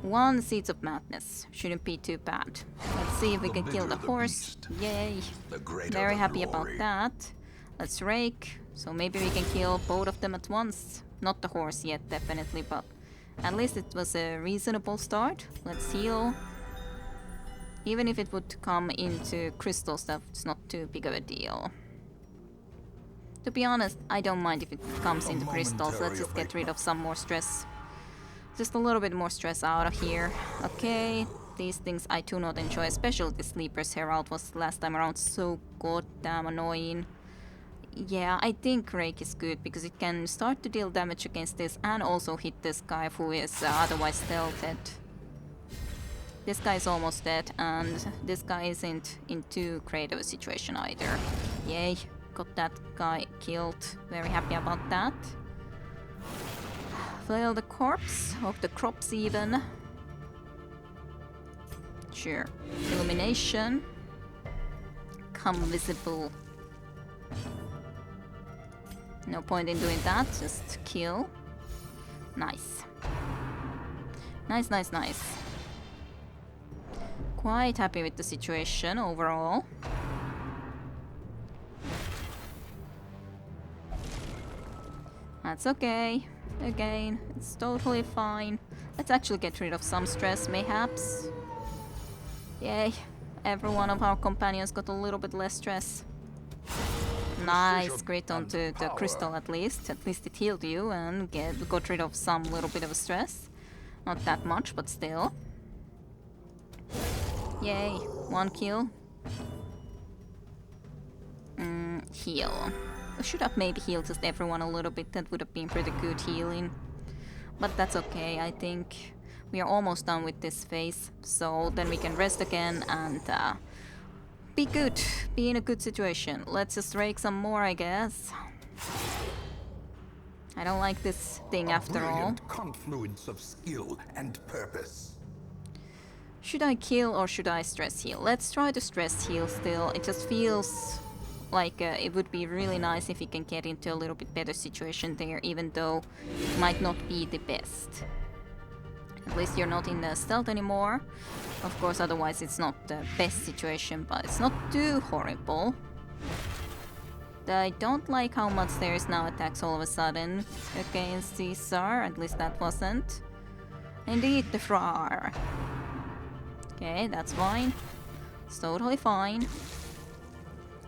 One Seeds of Madness. Shouldn't be too bad. Let's see if we can kill the horse. Yay! Very happy about that. Let's rake. So maybe we can kill both of them at once. Not the horse yet, definitely, but at least it was a reasonable start. Let's heal. Even if it would come into crystal stuff, it's not too big of a deal. To be honest, I don't mind if it comes into crystals. Let's just get rid of some more stress. Just a little bit more stress out of here. Okay, these things I do not enjoy, especially the Sleeper's Herald was last time around so goddamn annoying. Yeah, I think Rake is good because it can start to deal damage against this and also hit this guy who is otherwise stealthed. This guy is almost dead and this guy isn't in too great of a situation either. Yay, got that guy killed. Very happy about that. Flail the corpse, of the crops even. Sure. Illumination. Come visible. No point in doing that, just kill. Nice. Nice, nice, nice. Quite happy with the situation overall. That's okay. Again, it's totally fine. Let's actually get rid of some stress, mayhaps. Yay. Every one of our companions got a little bit less stress. Nice, crit onto the crystal at least. At least it healed you and got rid of some little bit of stress. Not that much, but still. Yay, one kill. Heal. I should have maybe healed just everyone a little bit. That would have been pretty good healing. But that's okay, I think. We are almost done with this phase. So then we can rest again and be good. Be in a good situation. Let's just rake some more, I guess. I don't like this thing after all. Confluence of skill and purpose. Should I kill or should I stress heal? Let's try to stress heal still. It just feels like it would be really nice if we can get into a little bit better situation there, even though it might not be the best. At least you're not in the stealth anymore. Of course, otherwise it's not the best situation, but it's not too horrible. I don't like how much there is now attacks all of a sudden against Caesar. At least that wasn't. Indeed, the Frar. Okay, that's fine. It's totally fine.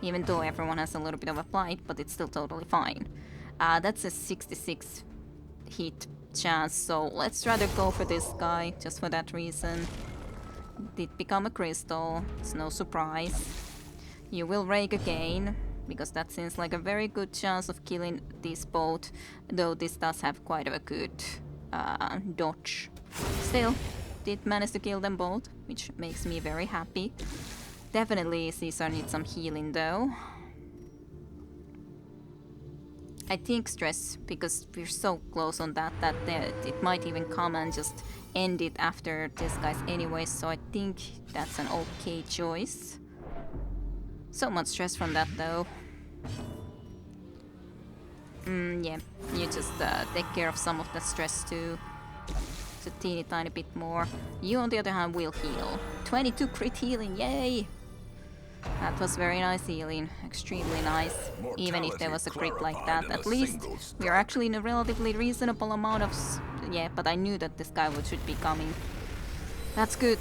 Even though everyone has a little bit of a blight, but it's still totally fine. That's a 66 hit chance, so let's rather go for this guy, just for that reason. Did become a crystal, it's no surprise. You will rake again, because that seems like a very good chance of killing these both, though this does have quite a good dodge. Still, did manage to kill them both, which makes me very happy. Definitely Caesar needs some healing though. I think stress, because we're so close on that it might even come and just end it after this guy's anyway, so I think that's an okay choice. So much stress from that though. Yeah, you just take care of some of the stress too. Just a teeny tiny bit more. You on the other hand will heal. 22 crit healing, yay! That was very nice healing, extremely nice. Even if there was a creep like that, at least we are actually in a relatively reasonable amount of... yeah, but I knew that this guy should be coming. That's good.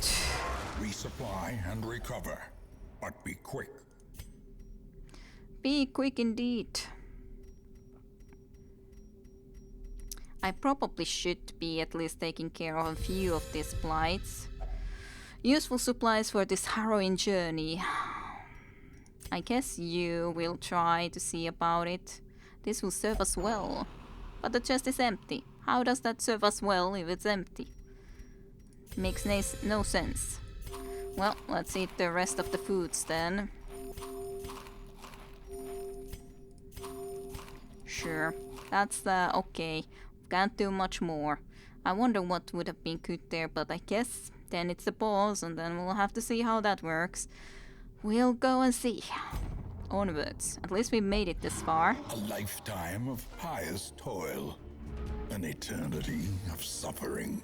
Resupply and recover, but be quick. Be quick indeed. I probably should be at least taking care of a few of these blights. Useful supplies for this harrowing journey. I guess you will try to see about it. This will serve us well. But the chest is empty. How does that serve us well if it's empty? Makes no sense. Well, let's eat the rest of the foods then. Sure, that's okay. Can't do much more. I wonder what would have been good there, but I guess then it's the boss, and then we'll have to see how that works. We'll go and see. Onwards. At least we made it this far. A lifetime of pious toil. An eternity of suffering.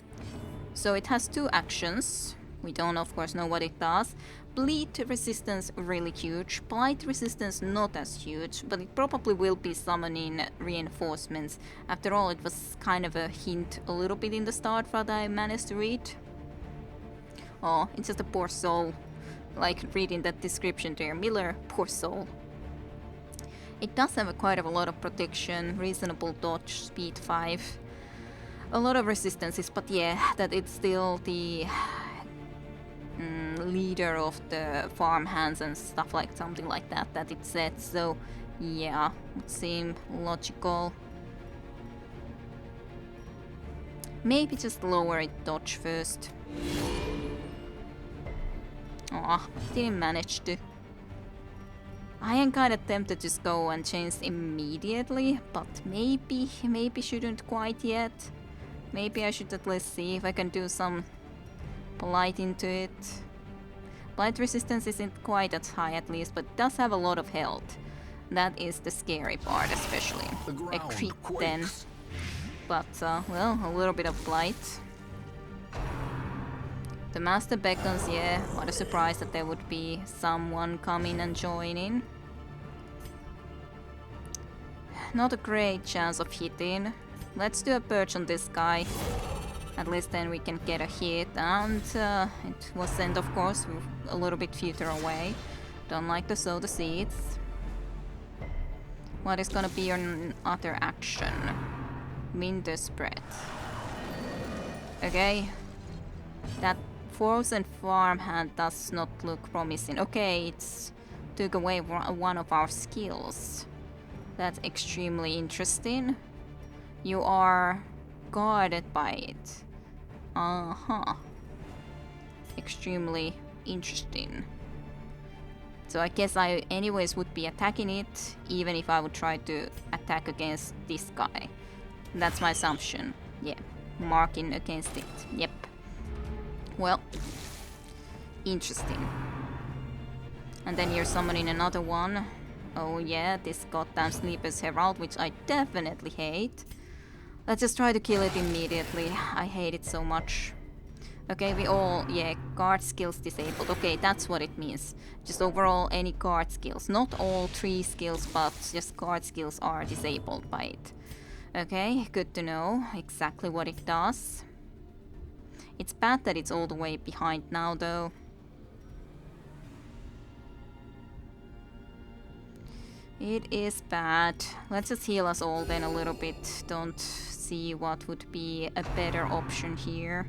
So it has two actions. We don't of course know what it does. Bleed resistance really huge. Blight resistance not as huge, but it probably will be summoning reinforcements. After all, it was kind of a hint a little bit in the start that I managed to read. Oh, it's just a poor soul. Like reading that description there. Miller, poor soul. It does have quite a lot of protection, reasonable dodge, speed 5. A lot of resistances, but yeah, that it's still the leader of the farm hands and stuff like something like that it said. So yeah, it seemed logical. Maybe just lower it dodge first. Aw, didn't manage to. I am kinda tempted to just go and change immediately, but maybe shouldn't quite yet. Maybe I should at least see if I can do some blight into it. Blight resistance isn't quite as high at least, but it does have a lot of health. That is the scary part especially. A crit then. But, well, a little bit of blight. The master beckons, yeah, what a surprise that there would be someone coming and joining. Not a great chance of hitting. Let's do a perch on this guy. At least then we can get a hit, and it was sent of course a little bit further away. Don't like to sow the seeds. What is gonna be your other action? Winter spread. Okay. That frozen farmhand does not look promising. Okay, it's took away one of our skills. That's extremely interesting. You are guarded by it. Uh-huh. Extremely interesting. So I guess I anyways would be attacking it, even if I would try to attack against this guy. That's my assumption. Yeah. Marking against it. Yep. Well. Interesting. And then you're summoning another one. Oh yeah, this goddamn Sleeper's Herald, which I definitely hate. Let's just try to kill it immediately. I hate it so much. Okay, we all... yeah, guard skills disabled. Okay, that's what it means. Just overall any guard skills. Not all 3 skills, but just guard skills are disabled by it. Okay, good to know exactly what it does. It's bad that it's all the way behind now, though. It is bad. Let's just heal us all then a little bit. Don't see what would be a better option here.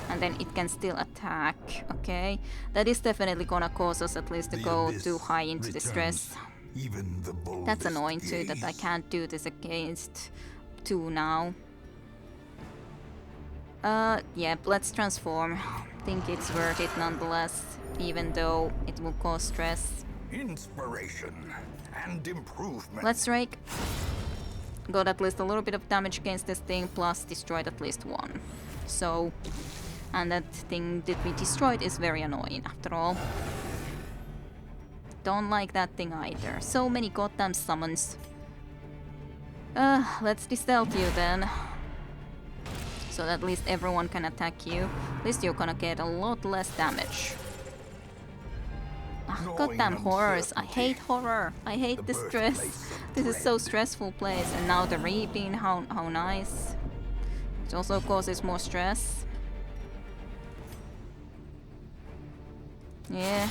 And then it can still attack, okay? That is definitely gonna cause us at least to go too high into the stress. That's annoying too, that I can't do this against 2 now. Yeah, let's transform. Think it's worth it nonetheless, even though it will cause stress. Inspiration and improvement. Let's rake. Got at least a little bit of damage against this thing, plus destroyed at least 1. So, and that thing that we destroyed is very annoying after all. Don't like that thing either. So many goddamn summons. Let's de-stealth you then. So that at least everyone can attack you. At least you're gonna get a lot less damage. Goddamn horrors. I hate horror. I hate the stress. This is so stressful place. And now the reaping, how nice. It also causes more stress. Yeah.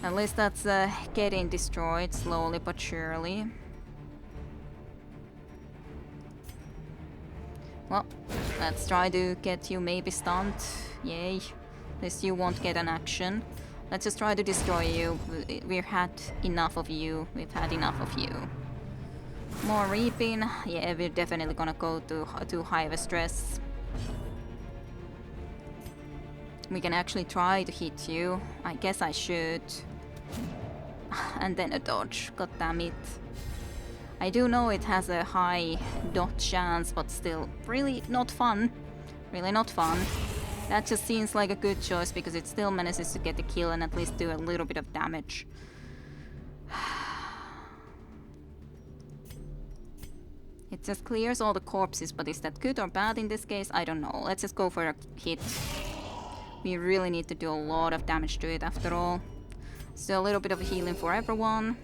At least that's getting destroyed slowly but surely. Well, let's try to get you maybe stunned. Yay. At least you won't get an action. Let's just try to destroy you. We've had enough of you. We've had enough of you. More reaping. Yeah, we're definitely gonna go to too high of a stress. We can actually try to hit you. I guess I should. And then a dodge. God damn it. I do know it has a high dot chance, but still really not fun. Really not fun. That just seems like a good choice because it still manages to get the kill and at least do a little bit of damage. It just clears all the corpses, but is that good or bad in this case? I don't know. Let's just go for a hit. We really need to do a lot of damage to it after all. So a little bit of healing for everyone.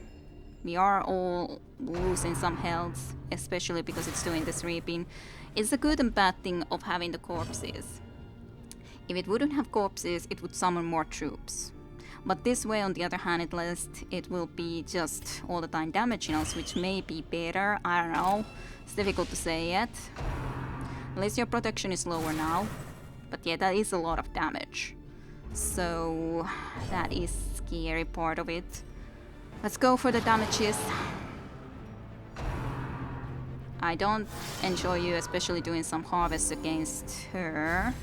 We are all losing some health, especially because it's doing this reaping. It's a good and bad thing of having the corpses. If it wouldn't have corpses, it would summon more troops. But this way, on the other hand, at least it will be just all the time damaging us, which may be better. I don't know. It's difficult to say yet. At least your protection is lower now. But yeah, that is a lot of damage. So that is scary part of it. Let's go for the damages. I don't enjoy you, especially doing some harvests against her.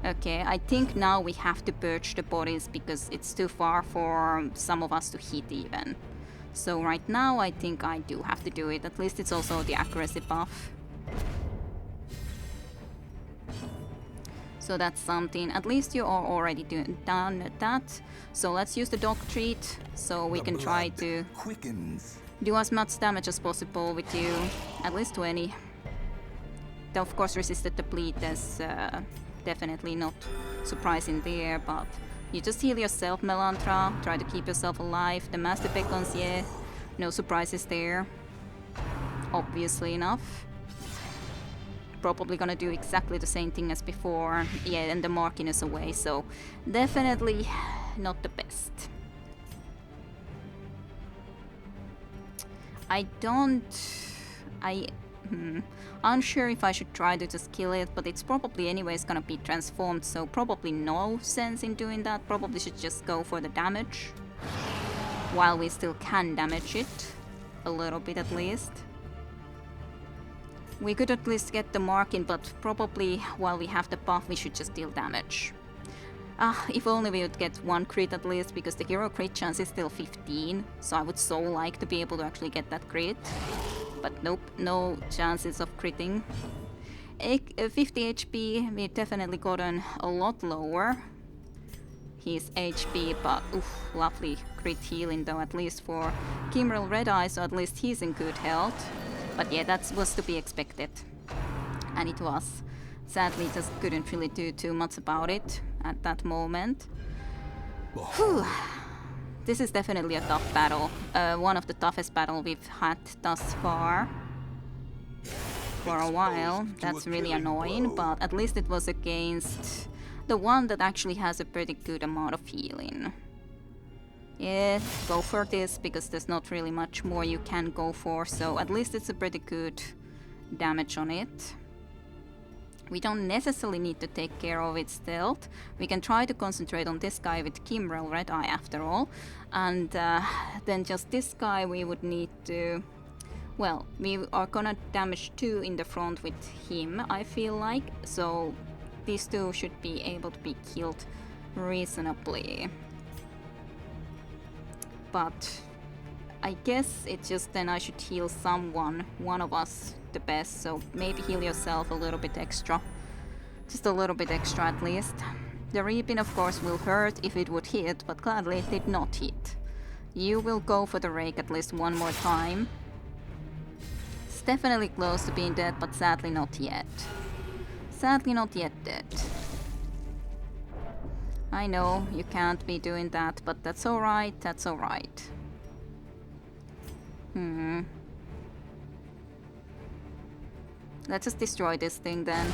Okay, I think now we have to purge the bodies because it's too far for some of us to hit even. So right now I think I do have to do it. At least it's also the accuracy buff. So that's something. At least you are already done that. So let's use the dog treat so we can try to do as much damage as possible with you. At least 20. They of course resisted the bleed. There's definitely not surprising there, but you just heal yourself, Melantra. Try to keep yourself alive. The Master Beacons, yeah, no surprises there. Obviously enough. Probably gonna do exactly the same thing as before. Yeah, and the marking is away, so definitely not the best. Unsure if I should try to just kill it, but it's probably anyways gonna be transformed, so probably no sense in doing that. Probably should just go for the damage. While we still can damage it. A little bit at least. We could at least get the marking, but probably while we have the buff we should just deal damage. If only we would get one crit at least, because the hero crit chance is still 15, so I would so like to be able to actually get that crit. But nope, no chances of critting. 50 HP, we've definitely gotten a lot lower. His HP, but oof, lovely crit healing though, at least for Kimrel Red Eye, so at least he's in good health. But yeah, that was to be expected. And it was. Sadly, just couldn't really do too much about it at that moment. Whew. This is definitely a tough battle. One of the toughest battles we've had thus far. For a while. That's really annoying, but at least it was against the one that actually has a pretty good amount of healing. Yeah, go for this, because there's not really much more you can go for, so at least it's a pretty good damage on it. We don't necessarily need to take care of its stealth. We can try to concentrate on this guy with Kimrel Red Eye after all. And then just this guy we would need to... Well, we are gonna damage 2 in the front with him, I feel like. So these 2 should be able to be killed reasonably. But I guess it's just then I should heal someone, one of us, the best. So maybe heal yourself a little bit extra. Just a little bit extra at least. The reaping of course will hurt if it would hit, but gladly it did not hit. You will go for the rake at least one more time. It's definitely close to being dead, but sadly not yet. Sadly not yet dead. I know you can't be doing that, but that's alright, that's alright. Let's just destroy this thing then.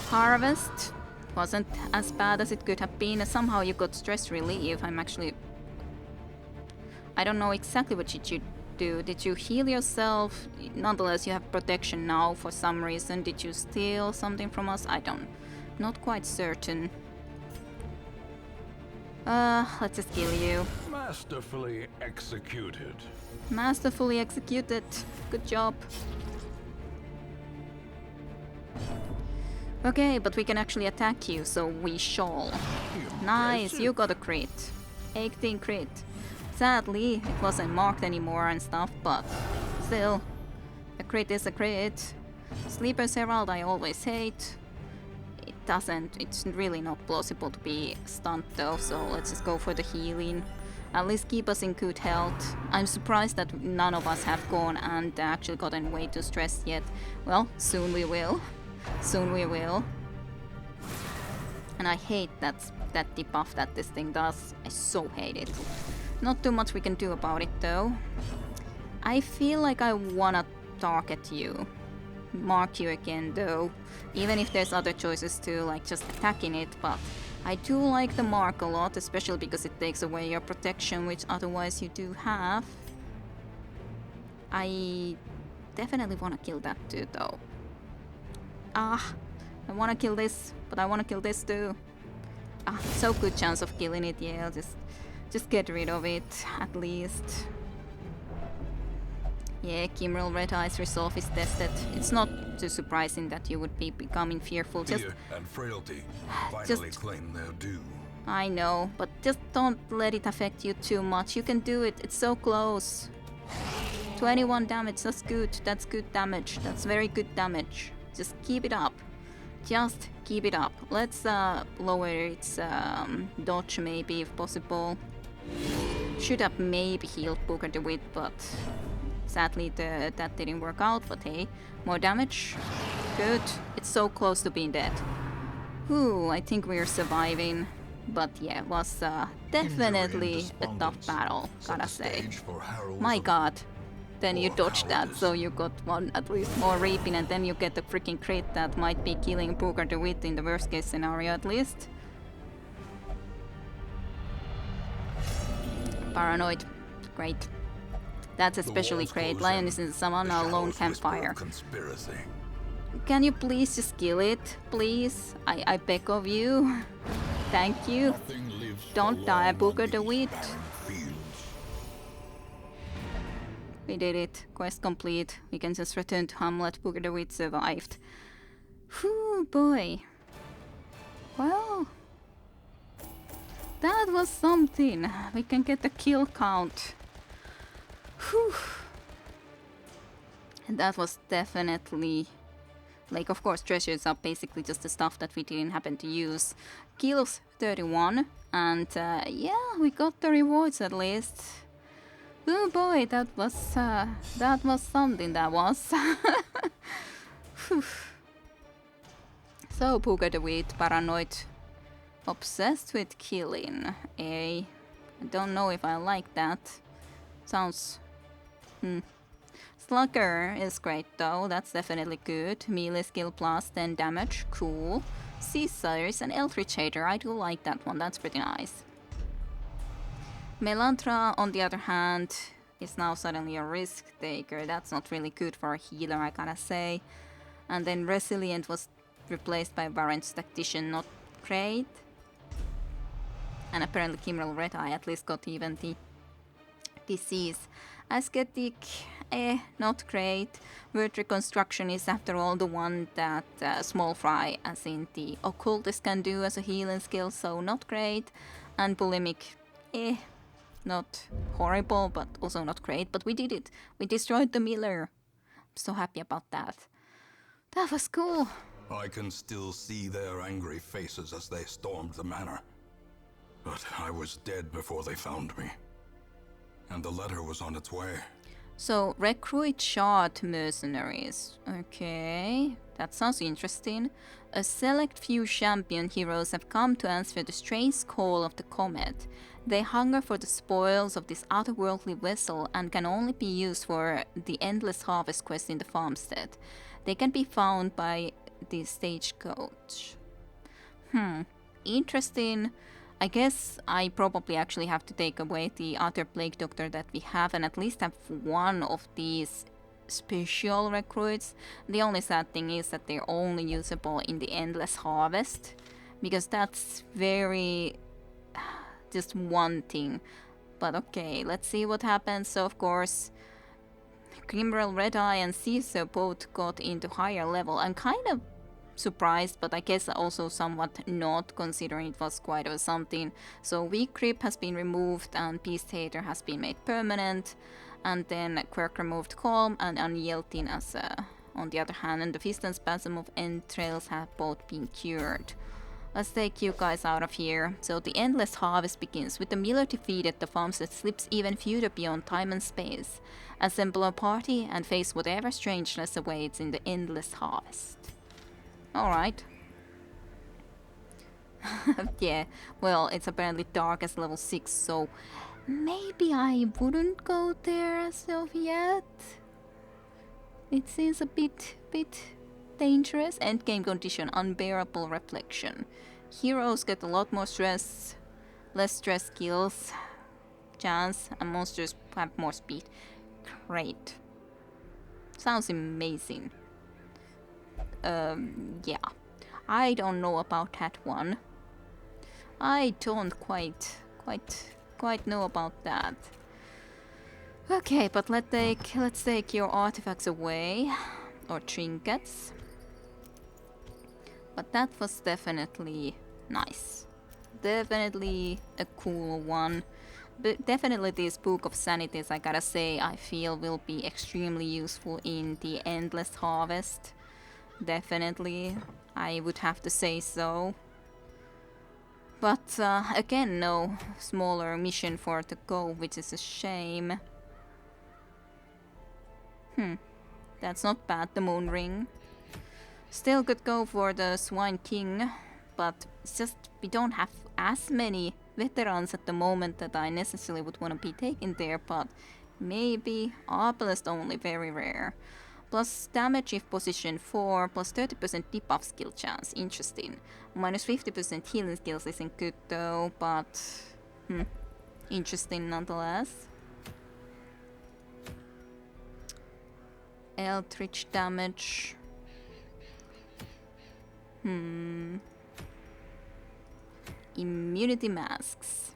Harvest wasn't as bad as it could have been. Somehow you got stress relief. I don't know exactly what did you do. Did you heal yourself? Nonetheless, you have protection now for some reason. Did you steal something from us? Not quite certain. Let's just kill you. Masterfully executed. Masterfully executed. Good job. Okay, but we can actually attack you, so we shall. Nice, you got a crit. 18 crit. Sadly, it wasn't marked anymore and stuff, but still, a crit is a crit. Sleeper's Herald I always hate. It's really not plausible to be stunned though, so let's just go for the healing. At least keep us in good health. I'm surprised that none of us have gone and actually gotten way too stressed yet. Well, soon we will. Soon we will. And I hate that debuff that this thing does. I so hate it. Not too much we can do about it though. I feel like I wanna target you. Mark you again though. Even if there's other choices too, like just attacking it, but I do like the mark a lot, especially because it takes away your protection, which otherwise you do have. I definitely wanna kill that too though. I wanna kill this, but I wanna kill this too. So good chance of killing it, yeah, just get rid of it, at least. Yeah, Kimrel Red Eye's resolve is tested. It's not too surprising that you would be becoming fearful. Fear and frailty finally claim their due. I know, but just don't let it affect you too much. You can do it, it's so close. 21 damage, that's good. That's good damage. That's very good damage. Just keep it up. Just keep it up. Let's lower its dodge maybe if possible. Should have maybe healed Booker DeWitt, but sadly that didn't work out. But hey, more damage. Good. It's so close to being dead. Ooh, I think we're surviving. But yeah, it was definitely a tough battle, gotta say. My god. Then you dodged that, so you got one at least more reaping, and then you get the freaking crit that might be killing Booker DeWitt in the worst case scenario at least. Paranoid. Great. That's especially great. Lion is in the Savannah alone campfire. Can you please just kill it? Please? I beg of you. Thank you. Don't die, Booker DeWitt. We did it. Quest complete. We can just return to Hamlet. Booker DeWitt survived. Whew, boy. Well, that was something. We can get the kill count. Whew. And that was definitely... Like, of course, treasures are basically just the stuff that we didn't happen to use. Kills 31. And, yeah, we got the rewards at least. Oh boy, that was something, that was. So, Booker DeWitt, paranoid, obsessed with killing. I don't know if I like that. Sounds... Slugger is great though, that's definitely good. Melee skill plus 10 damage, cool. Caesars and Eldritch Hater, I do like that one, that's pretty nice. Melantra, on the other hand, is now suddenly a risk taker. That's not really good for a healer, I gotta say. And then Resilient was replaced by Baron's Tactician, not great. And apparently Kimrel Red Eye at least got even the disease. Ascetic, not great. Word Reconstruction is after all the one that Small Fry, as in the Occultist, can do as a healing skill, so not great. And Bulimic, not horrible, but also not great. But we did it. We destroyed the Miller. I'm so happy about that. That was cool. I can still see their angry faces as they stormed the manor. But I was dead before they found me. And the letter was on its way. So, recruit shard mercenaries. Okay. That sounds interesting. A select few champion heroes have come to answer the strange call of the comet. They hunger for the spoils of this otherworldly vessel and can only be used for the endless harvest quest in the farmstead. They can be found by the stagecoach. Interesting. I guess I probably actually have to take away the other plague doctor that we have and at least have one of these special recruits. The only sad thing is that they're only usable in the endless harvest, because that's very just one thing. But okay, let's see what happens. So of course Grimrel, Red Eye and Caesar both got into higher level. I'm kind of surprised, but I guess also somewhat not, considering it was quite of something. So Weak Grip has been removed and Beast Hater has been made permanent, and then Quirk removed Calm and Unyielding as on the other hand, and the Fist and Spasm of Entrails have both been cured. Let's take you guys out of here. So the endless harvest begins. With the Miller defeated, the farmstead slips even further beyond time and space. Assemble a party and face whatever strangeness awaits in the endless harvest. Alright. Yeah, well, it's apparently dark as level 6, so maybe I wouldn't go there as of yet. It seems a bit dangerous. Endgame condition, unbearable reflection. Heroes get a lot more stress, less stress skills, chance, and monsters have more speed. Great. Sounds amazing. Yeah. I don't know about that one. I don't quite know about that. Okay, but let's take your artifacts away, or trinkets. But that was definitely nice. Definitely a cool one. But definitely this Book of Sanities, I gotta say, I feel will be extremely useful in the Endless Harvest. Definitely, I would have to say so. But again, no smaller mission for it to go, which is a shame. That's not bad, the Moon Ring. Still could go for the Swine King, but it's just we don't have as many veterans at the moment that I necessarily would want to be taken there, but maybe Obelisk only, very rare. Plus damage if position 4, plus 30% debuff skill chance, interesting. Minus 50% healing skills isn't good though, but interesting nonetheless. Eldritch damage. Immunity masks.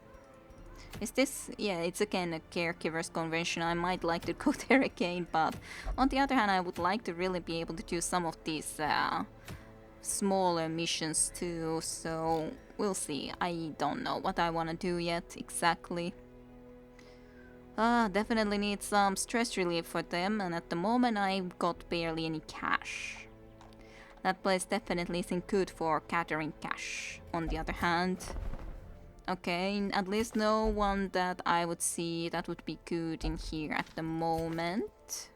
Is this... yeah, it's again a caregiver's convention. I might like to go there again, but on the other hand, I would like to really be able to do some of these smaller missions too, so we'll see. I don't know what I want to do yet exactly. Definitely need some stress relief for them, and at the moment I've got barely any cash. That place definitely isn't good for gathering cash, on the other hand. Okay, at least no one that I would see that would be good in here at the moment.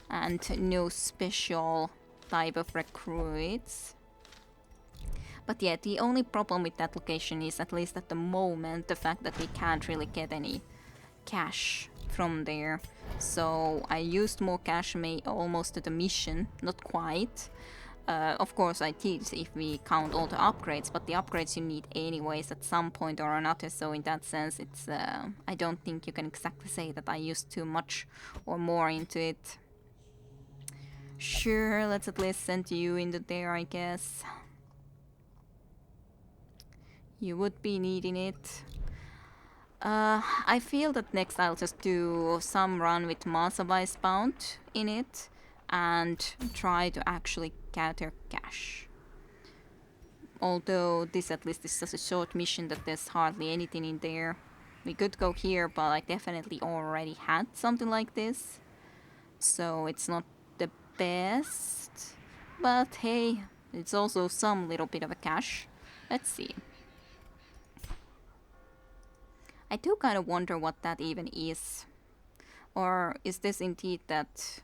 And no special type of recruits. But yeah, the only problem with that location is, at least at the moment, the fact that we can't really get any cash from there. So I used more cash almost to the mission, not quite. Of course I did if we count all the upgrades, but the upgrades you need anyways at some point or another, so in that sense it's I don't think you can exactly say that I used too much or more into it. Sure, let's at least send you into there, I guess. You would be needing it. I feel that next I'll just do some run with Masa Bound in it and try to actually gather cash. Although this at least is such a short mission that there's hardly anything in there. We could go here, but I definitely already had something like this. So it's not the best. But hey, it's also some little bit of a cash. Let's see. I do kind of wonder what that even is. Or is this indeed that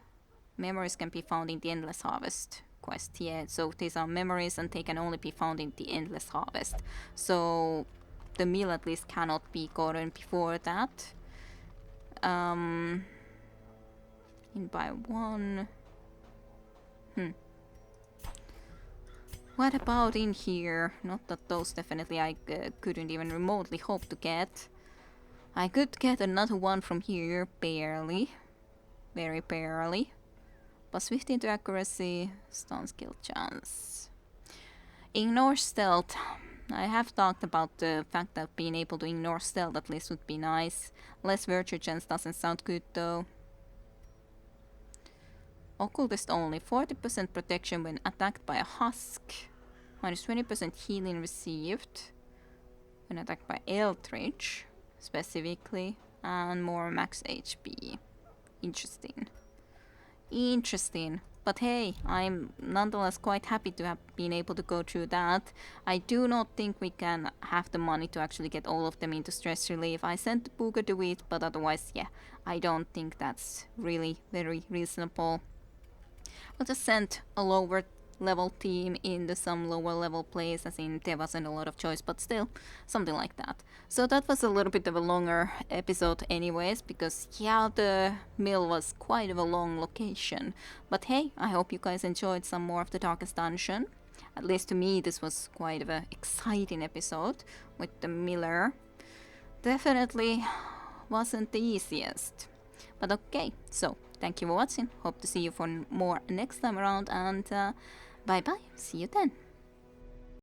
memories can be found in the Endless Harvest quest. Yeah, so these are memories and they can only be found in the Endless Harvest. So the mill at least cannot be gotten before that. In by one. What about in here? Not that those definitely I couldn't even remotely hope to get. I could get another one from here, barely. Very barely. Plus 15 to accuracy, stun skill chance. Ignore stealth. I have talked about the fact that being able to ignore stealth at least would be nice. Less virtue chance doesn't sound good though. Occultist only, 40% protection when attacked by a husk. Minus 20% healing received when attacked by Eldritch, specifically. And more max HP. Interesting. Interesting. But hey, I'm nonetheless quite happy to have been able to go through that. I do not think we can have the money to actually get all of them into stress relief. I sent the Booger to it, but otherwise, yeah, I don't think that's really very reasonable. We'll just send a lower level team into some lower level place, as in there wasn't a lot of choice, but still, something like that. So that was a little bit of a longer episode anyways, because yeah, the mill was quite of a long location. But hey, I hope you guys enjoyed some more of the Darkest Dungeon. At least to me, this was quite of an exciting episode with the miller. Definitely wasn't the easiest. But okay, so thank you for watching. Hope to see you for more next time around, and bye bye. See you then.